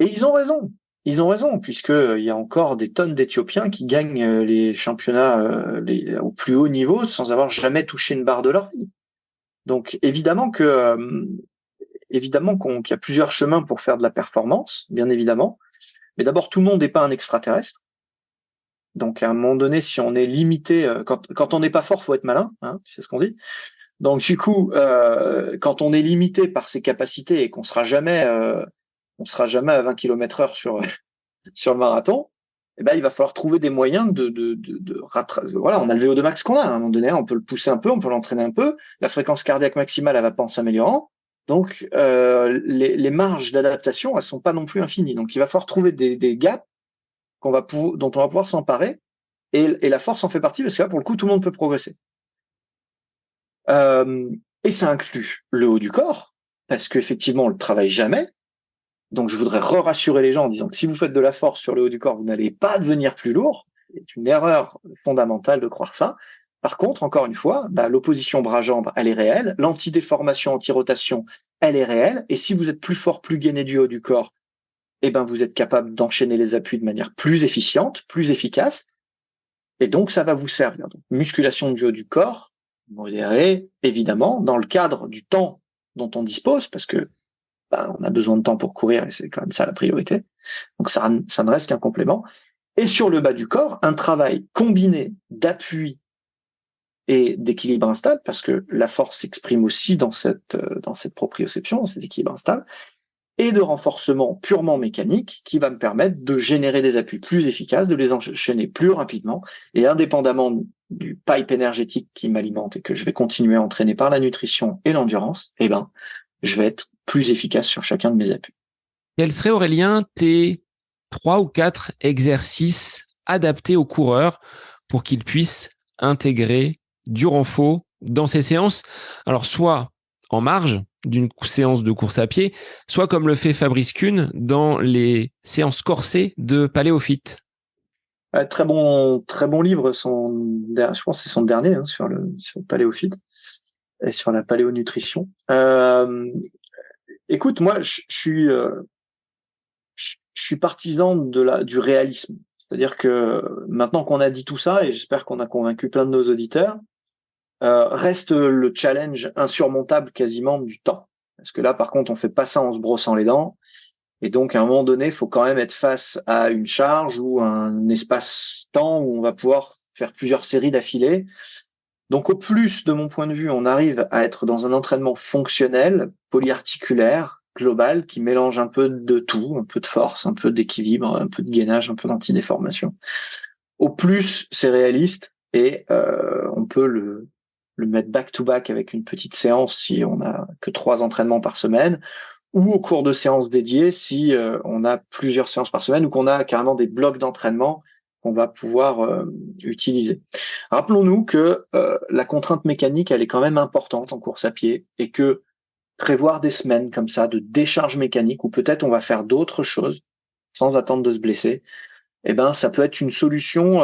ils ont raison. Ils ont raison, puisque il y a encore des tonnes d'Éthiopiens qui gagnent les championnats au plus haut niveau sans avoir jamais touché une barre de leur vie. Donc évidemment qu'il y a plusieurs chemins pour faire de la performance, bien évidemment. Mais d'abord, tout le monde n'est pas un extraterrestre. Donc à un moment donné, si on est limité, quand on n'est pas fort, faut être malin, hein, c'est ce qu'on dit. Donc du coup, quand on est limité par ses capacités et qu'on sera jamais à 20 km/h sur le marathon, eh ben il va falloir trouver des moyens de rattraper. Voilà, on a le VO2 max qu'on a. À un moment donné, on peut le pousser un peu, on peut l'entraîner un peu. La fréquence cardiaque maximale, elle va pas en s'améliorant. Donc les marges d'adaptation, elles sont pas non plus infinies. Donc il va falloir trouver des gaps dont on va pouvoir s'emparer. Et la force en fait partie parce que là, pour le coup, tout le monde peut progresser. Et ça inclut le haut du corps, parce qu'effectivement, on le travaille jamais. Donc, je voudrais rassurer les gens en disant que si vous faites de la force sur le haut du corps, vous n'allez pas devenir plus lourd. C'est une erreur fondamentale de croire ça. Par contre, encore une fois, l'opposition bras-jambes, elle est réelle. L'antidéformation, anti-rotation, elle est réelle. Et si vous êtes plus fort, plus gainé du haut du corps, eh ben, vous êtes capable d'enchaîner les appuis de manière plus efficiente, plus efficace. Et donc, ça va vous servir. Donc, musculation du haut du corps, modérée, évidemment, dans le cadre du temps dont on dispose, parce que on a besoin de temps pour courir et c'est quand même ça la priorité. Donc, ça ne reste qu'un complément. Et sur le bas du corps, un travail combiné d'appui et d'équilibre instable, parce que la force s'exprime aussi dans cette proprioception, dans cet équilibre instable, et de renforcement purement mécanique qui va me permettre de générer des appuis plus efficaces, de les enchaîner plus rapidement, et indépendamment du pipe énergétique qui m'alimente et que je vais continuer à entraîner par la nutrition et l'endurance, eh ben, je vais être plus efficace sur chacun de mes appuis. Quels seraient, Aurélien, tes 3 ou 4 exercices adaptés aux coureurs pour qu'ils puissent intégrer du renfort dans ces séances? Alors, soit en marge d'une séance de course à pied, soit comme le fait Fabrice Kuhn dans les séances corsées de Paléophyte. Très bon livre, je pense que c'est son dernier, sur le Paléophyte et sur la paléonutrition. Écoute, moi, je suis partisan du réalisme. C'est-à-dire que maintenant qu'on a dit tout ça, et j'espère qu'on a convaincu plein de nos auditeurs, reste le challenge insurmontable quasiment du temps. Parce que là, par contre, on fait pas ça en se brossant les dents. Et donc, à un moment donné, il faut quand même être face à une charge ou un espace-temps où on va pouvoir faire plusieurs séries d'affilée. Donc, au plus, de mon point de vue, on arrive à être dans un entraînement fonctionnel, polyarticulaire, global, qui mélange un peu de tout, un peu de force, un peu d'équilibre, un peu de gainage, un peu d'antidéformation. Au plus, c'est réaliste et on peut le mettre back-to-back avec une petite séance si on a que 3 entraînements par semaine, ou au cours de séances dédiées si on a plusieurs séances par semaine ou qu'on a carrément des blocs d'entraînement qu'on va pouvoir utiliser. Rappelons-nous que la contrainte mécanique, elle est quand même importante en course à pied et que prévoir des semaines comme ça de décharge mécanique où peut-être on va faire d'autres choses sans attendre de se blesser, eh ben ça peut être une solution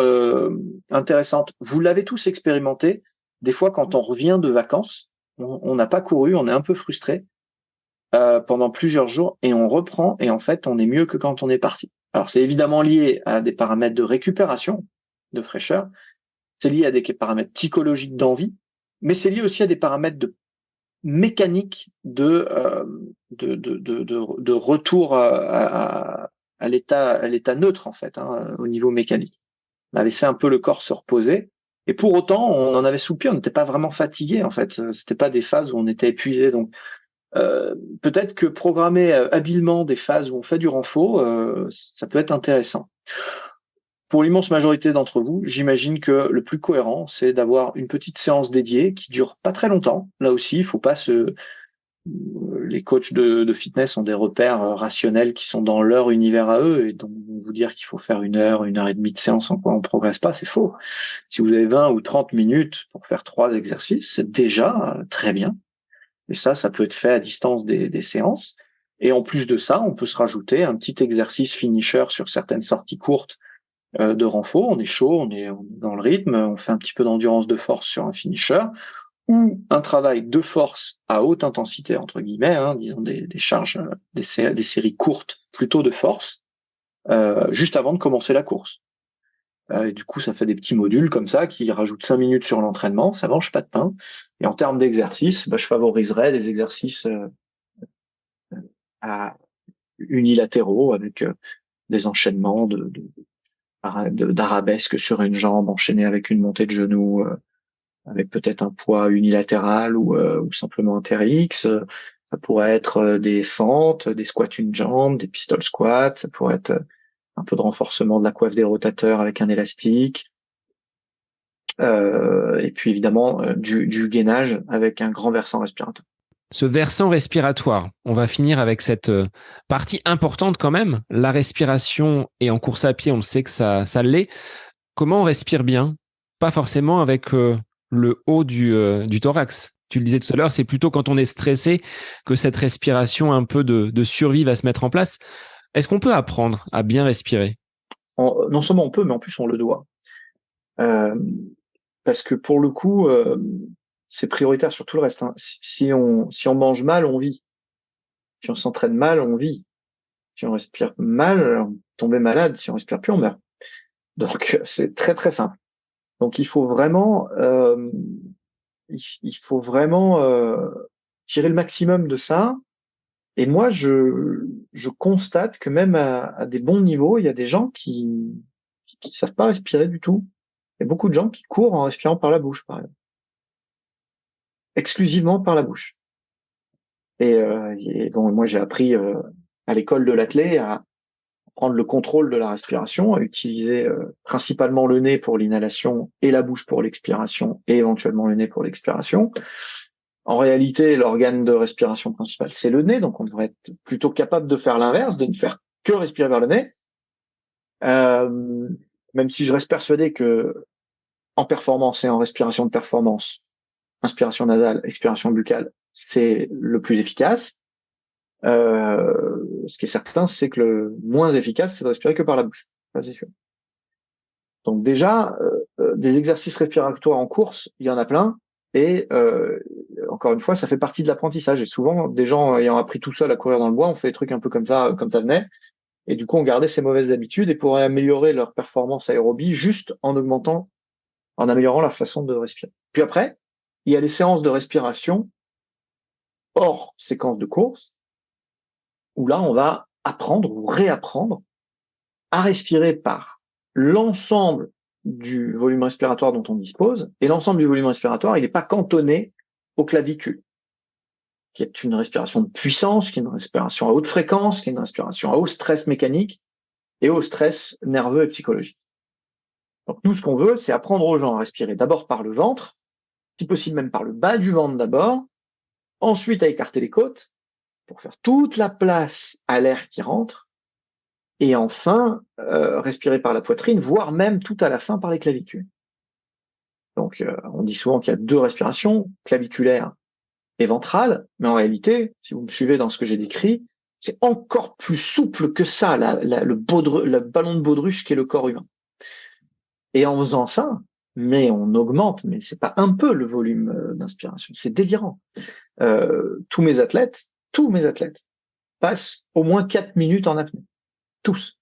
intéressante. Vous l'avez tous expérimenté. Des fois, quand on revient de vacances, on n'a pas couru, on est un peu frustré pendant plusieurs jours et on reprend et en fait, on est mieux que quand on est parti. Alors, c'est évidemment lié à des paramètres de récupération, de fraîcheur. C'est lié à des paramètres psychologiques d'envie, mais c'est lié aussi à des paramètres de mécanique de retour à l'état neutre en fait, hein, au niveau mécanique. On a laissé un peu le corps se reposer. Et pour autant, on en avait soupir, on n'était pas vraiment fatigué en fait. C'était pas des phases où on était épuisé. Donc peut-être que programmer habilement des phases où on fait du renfort, ça peut être intéressant. Pour l'immense majorité d'entre vous, j'imagine que le plus cohérent, c'est d'avoir une petite séance dédiée qui dure pas très longtemps. Là aussi, il faut pas se les coachs de fitness ont des repères rationnels qui sont dans leur univers à eux, et donc vous dire qu'il faut faire 1 heure et demie de séance en quoi on progresse pas, c'est faux. Si vous avez 20 ou 30 minutes pour faire 3 exercices, c'est déjà très bien. Et ça peut être fait à distance des séances. Et en plus de ça, on peut se rajouter un petit exercice finisher sur certaines sorties courtes de renfort. On est chaud, on est dans le rythme, on fait un petit peu d'endurance de force sur un finisher, ou un travail de force à haute intensité, entre guillemets, hein, disons des charges, des séries courtes plutôt de force, juste avant de commencer la course. Et du coup, ça fait des petits modules comme ça qui rajoutent 5 minutes sur l'entraînement, ça mange pas de pain. Et en termes d'exercices, je favoriserais des exercices à unilatéraux avec des enchaînements d'arabesques sur une jambe enchaînée avec une montée de genoux, avec peut-être un poids unilatéral ou simplement un TRX. Ça pourrait être des fentes, des squats une jambe, des pistol squats. Ça pourrait être un peu de renforcement de la coiffe des rotateurs avec un élastique. Et puis évidemment du gainage avec un grand versant respiratoire. Ce versant respiratoire, on va finir avec cette partie importante quand même, la respiration, et en course à pied, on le sait que ça l'est. Comment on respire bien? Pas forcément avec le haut du thorax. Tu le disais tout à l'heure, c'est plutôt quand on est stressé que cette respiration un peu de survie va se mettre en place. Est-ce qu'on peut apprendre à bien respirer? Non seulement on peut, mais en plus on le doit. Parce que pour le coup, c'est prioritaire sur tout le reste, hein. Si on mange mal, on vit. Si on s'entraîne mal, on vit. Si on respire mal, on tombe malade. Si on respire plus, on meurt. Donc c'est très très simple. Donc il faut vraiment tirer le maximum de ça. Et moi, je constate que même à des bons niveaux, il y a des gens qui savent pas respirer du tout. Il y a beaucoup de gens qui courent en respirant par la bouche, par exemple. Exclusivement par la bouche. Et donc, moi, j'ai appris à l'école de l'athlé à prendre le contrôle de la respiration, à utiliser principalement le nez pour l'inhalation et la bouche pour l'expiration, et éventuellement le nez pour l'expiration. En réalité, l'organe de respiration principal, c'est le nez, donc on devrait être plutôt capable de faire l'inverse, de ne faire que respirer vers le nez. Même si je reste persuadé que en performance et en respiration de performance, inspiration nasale, expiration buccale, c'est le plus efficace. Ce qui est certain, c'est que le moins efficace, c'est de respirer que par la bouche. Ça, c'est sûr. Donc déjà, des exercices respiratoires en course, il y en a plein. Et encore une fois, ça fait partie de l'apprentissage. Et souvent, des gens ayant appris tout seul à courir dans le bois, on fait des trucs un peu comme ça venait. Et du coup, on gardait ces mauvaises habitudes et pourrait améliorer leur performance aérobie juste en améliorant la façon de respirer. Puis après, il y a les séances de respiration hors séquence de course, où là, on va apprendre ou réapprendre à respirer par l'ensemble du volume respiratoire dont on dispose. Et l'ensemble du volume respiratoire, il n'est pas cantonné aux clavicules, qui est une respiration de puissance, qui est une respiration à haute fréquence, qui est une respiration à haut stress mécanique et haut stress nerveux et psychologique. Donc nous, ce qu'on veut, c'est apprendre aux gens à respirer d'abord par le ventre, si possible même par le bas du ventre d'abord, ensuite à écarter les côtes pour faire toute la place à l'air qui rentre, et enfin respirer par la poitrine, voire même tout à la fin par les clavicules. Donc on dit souvent qu'il y a deux respirations, claviculaire et ventrale, mais en réalité, si vous me suivez dans ce que j'ai décrit, c'est encore plus souple que ça, le ballon de baudruche qu'est le corps humain. Et en faisant ça, mais on augmente, mais c'est pas un peu le volume d'inspiration, c'est délirant. Tous mes athlètes passent au moins 4 minutes en apnée. Tous.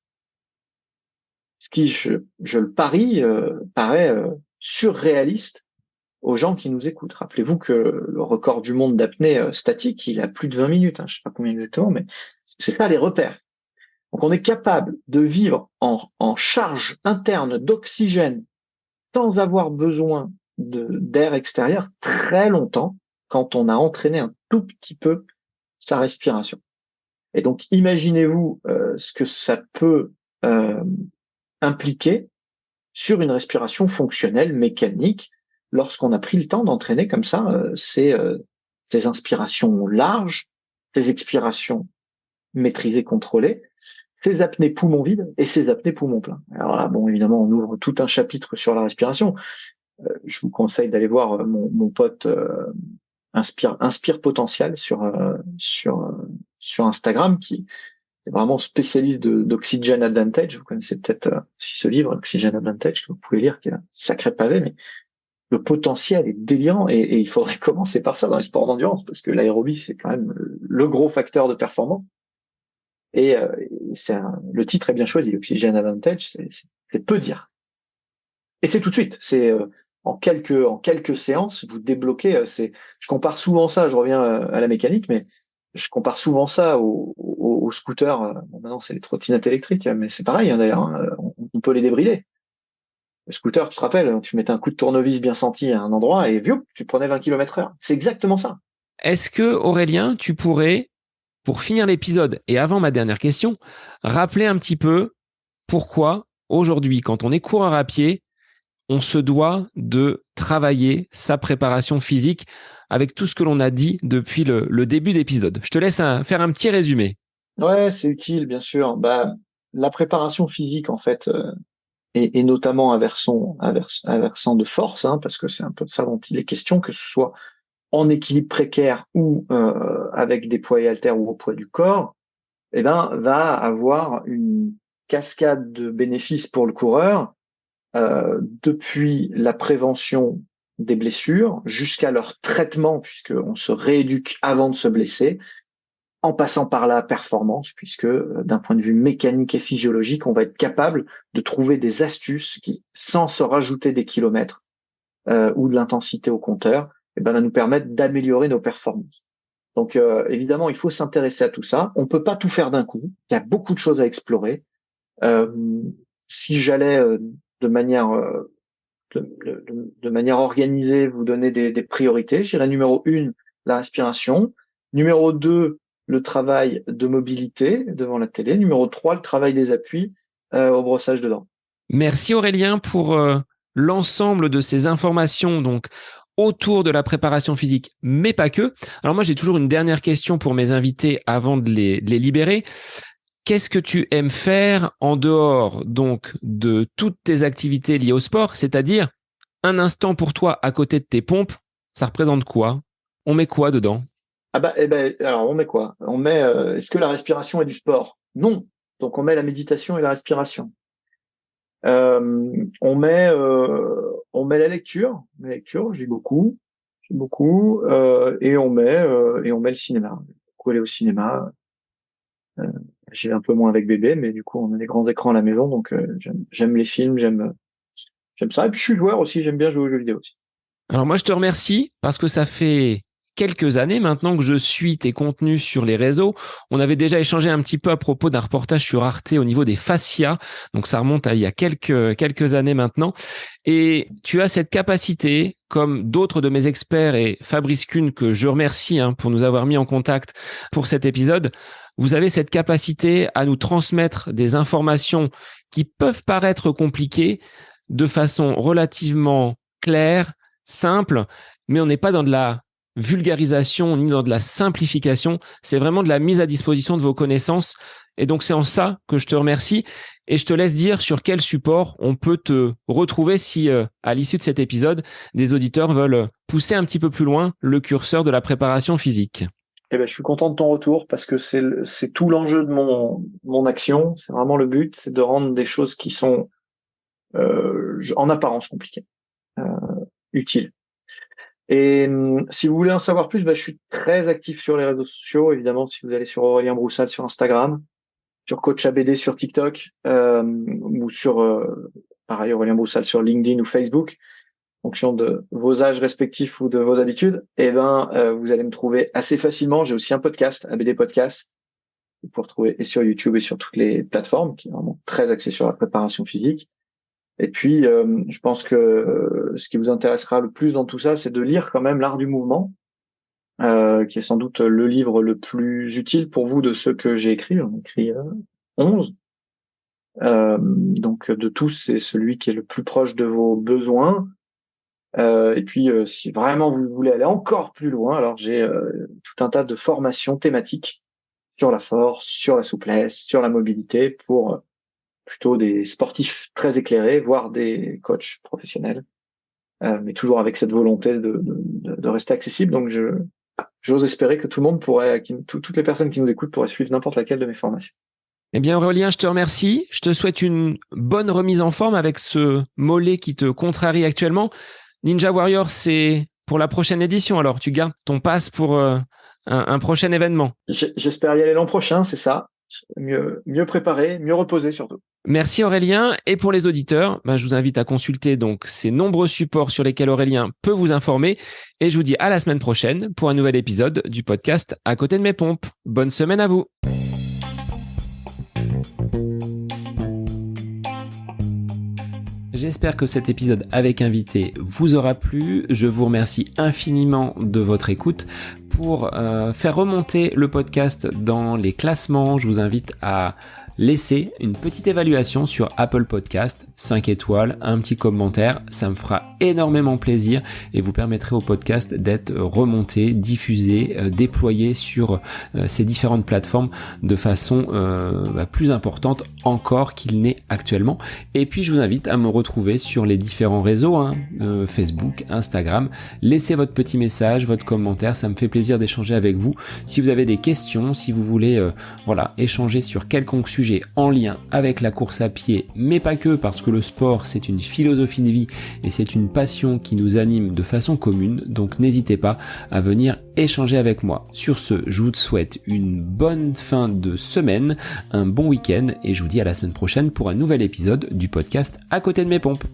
Ce qui, je le parie, paraît surréaliste aux gens qui nous écoutent. Rappelez-vous que le record du monde d'apnée statique, il a plus de 20 minutes, je sais pas combien exactement, mais c'est ça les repères. Donc on est capable de vivre en charge interne d'oxygène sans avoir besoin d'air extérieur très longtemps quand on a entraîné un tout petit peu sa respiration. Et donc imaginez-vous ce que ça peut impliquer sur une respiration fonctionnelle, mécanique, lorsqu'on a pris le temps d'entraîner comme ça ces inspirations larges, ces expirations maîtrisées, contrôlées, ces apnées poumons vides et ces apnées poumons pleins. Alors là, bon, évidemment, on ouvre tout un chapitre sur la respiration. Je vous conseille d'aller voir mon pote Inspire Potentiel sur Instagram, qui est vraiment spécialiste d'Oxygen Advantage. Vous connaissez peut-être aussi ce livre, Oxygen Advantage, que vous pouvez lire, qui est un sacré pavé, mais le potentiel est délirant et il faudrait commencer par ça dans les sports d'endurance, parce que l'aérobie, c'est quand même le gros facteur de performance. Et le titre est bien choisi, Oxygen Advantage, c'est peu dire. Et c'est tout de suite, c'est en quelques séances, vous débloquez. Je compare souvent ça, je reviens à la mécanique, mais je compare souvent ça aux scooters. Bon, maintenant, c'est les trottinettes électriques, mais c'est pareil, d'ailleurs. On peut les débrider. Le scooter, tu te rappelles, tu mettais un coup de tournevis bien senti à un endroit et tu prenais 20 km/h. C'est exactement ça. Est-ce que, Aurélien, tu pourrais, pour finir l'épisode et avant ma dernière question, rappeler un petit peu pourquoi aujourd'hui, quand on est coureur à pied, on se doit de travailler sa préparation physique avec tout ce que l'on a dit depuis le début d'épisode. Je te laisse faire un petit résumé. Ouais, c'est utile, bien sûr. La préparation physique, en fait, et notamment un versant de force, parce que c'est un peu de ça dont il est question, que ce soit en équilibre précaire ou avec des poids et haltères ou au poids du corps, va avoir une cascade de bénéfices pour le coureur, depuis la prévention des blessures jusqu'à leur traitement, puisqu'on se rééduque avant de se blesser, en passant par la performance, puisque d'un point de vue mécanique et physiologique, on va être capable de trouver des astuces qui, sans se rajouter des kilomètres ou de l'intensité au compteur, va nous permettre d'améliorer nos performances. Donc évidemment, il faut s'intéresser à tout ça. On peut pas tout faire d'un coup. Il y a beaucoup de choses à explorer. Si j'allais de manière organisée vous donner des priorités, je dirais numéro 1, la respiration. Numéro 2, le travail de mobilité devant la télé. Numéro 3, le travail des appuis au brossage de dents. Merci Aurélien pour l'ensemble de ces informations donc autour de la préparation physique, mais pas que. Alors moi, j'ai toujours une dernière question pour mes invités avant de les libérer. Qu'est-ce que tu aimes faire en dehors donc de toutes tes activités liées au sport, c'est-à-dire un instant pour toi à côté de tes pompes, ça représente quoi? On met quoi dedans? Alors on met quoi? On met est-ce que la respiration est du sport? Non. Donc on met la méditation et la respiration. On met la lecture. La lecture, j'ai beaucoup, et on met le cinéma. Beaucoup aller au cinéma. J'ai un peu moins avec bébé, mais du coup, on a des grands écrans à la maison, donc j'aime les films, j'aime ça. Et puis je suis joueur aussi, j'aime bien jouer aux jeux vidéo aussi. Alors moi, je te remercie parce que ça fait quelques années maintenant que je suis tes contenus sur les réseaux. On avait déjà échangé un petit peu à propos d'un reportage sur Arte au niveau des fascias. Donc ça remonte à il y a quelques années maintenant. Et tu as cette capacité, comme d'autres de mes experts et Fabrice Kuhn, que je remercie pour nous avoir mis en contact pour cet épisode. Vous avez cette capacité à nous transmettre des informations qui peuvent paraître compliquées de façon relativement claire, simple, mais on n'est pas dans de la vulgarisation ni dans de la simplification. C'est vraiment de la mise à disposition de vos connaissances. Et donc, c'est en ça que je te remercie. Et je te laisse dire sur quel support on peut te retrouver si, à l'issue de cet épisode, des auditeurs veulent pousser un petit peu plus loin le curseur de la préparation physique. Eh ben, je suis content de ton retour parce que c'est tout l'enjeu de mon action. C'est vraiment le but, c'est de rendre des choses qui sont en apparence compliquées, utiles. Et si vous voulez en savoir plus, je suis très actif sur les réseaux sociaux. Évidemment, si vous allez sur Aurélien Broussal sur Instagram, sur Coach ABD sur TikTok, ou sur pareil Aurélien Broussal sur LinkedIn ou Facebook, en fonction de vos âges respectifs ou de vos habitudes, vous allez me trouver assez facilement. J'ai aussi un podcast, ABD Podcast, que vous pouvez retrouver et sur YouTube et sur toutes les plateformes, qui est vraiment très axé sur la préparation physique. Et puis, je pense que ce qui vous intéressera le plus dans tout ça, c'est de lire quand même L'Art du Mouvement, qui est sans doute le livre le plus utile pour vous de ceux que j'ai écrits. J'en ai écrit 11. Donc, de tous, c'est celui qui est le plus proche de vos besoins. Et puis, si vraiment vous voulez aller encore plus loin, alors j'ai tout un tas de formations thématiques sur la force, sur la souplesse, sur la mobilité pour plutôt des sportifs très éclairés, voire des coachs professionnels, mais toujours avec cette volonté de rester accessible. Donc, j'ose espérer que tout le monde toutes les personnes qui nous écoutent pourraient suivre n'importe laquelle de mes formations. Eh bien, Aurélien, je te remercie. Je te souhaite une bonne remise en forme avec ce mollet qui te contrarie actuellement. Ninja Warrior, c'est pour la prochaine édition. Alors, tu gardes ton pass pour un prochain événement. J'espère y aller l'an prochain, c'est ça. Mieux préparé, mieux reposé surtout. Merci Aurélien. Et pour les auditeurs, je vous invite à consulter donc ces nombreux supports sur lesquels Aurélien peut vous informer. Et je vous dis à la semaine prochaine pour un nouvel épisode du podcast À côté de mes pompes. Bonne semaine à vous. J'espère que cet épisode avec invité vous aura plu. Je vous remercie infiniment de votre écoute. Pour faire remonter le podcast dans les classements, je vous invite à laisser une petite évaluation sur Apple Podcast, 5 étoiles, un petit commentaire, ça me fera énormément plaisir et vous permettrez au podcast d'être remonté, diffusé, déployé sur ces différentes plateformes de façon plus importante encore qu'il n'est actuellement. Et puis je vous invite à me retrouver sur les différents réseaux, Facebook, Instagram. Laissez votre petit message, votre commentaire, ça me fait plaisir d'échanger avec vous. Si vous avez des questions, si vous voulez échanger sur quelconque sujet en lien avec la course à pied, mais pas que, parce que le sport c'est une philosophie de vie et c'est une passion qui nous anime de façon commune, donc n'hésitez pas à venir échanger avec moi. Sur ce, je vous souhaite une bonne fin de semaine, un bon week-end et je vous dis à la semaine prochaine pour un nouvel épisode du podcast À côté de mes pompes.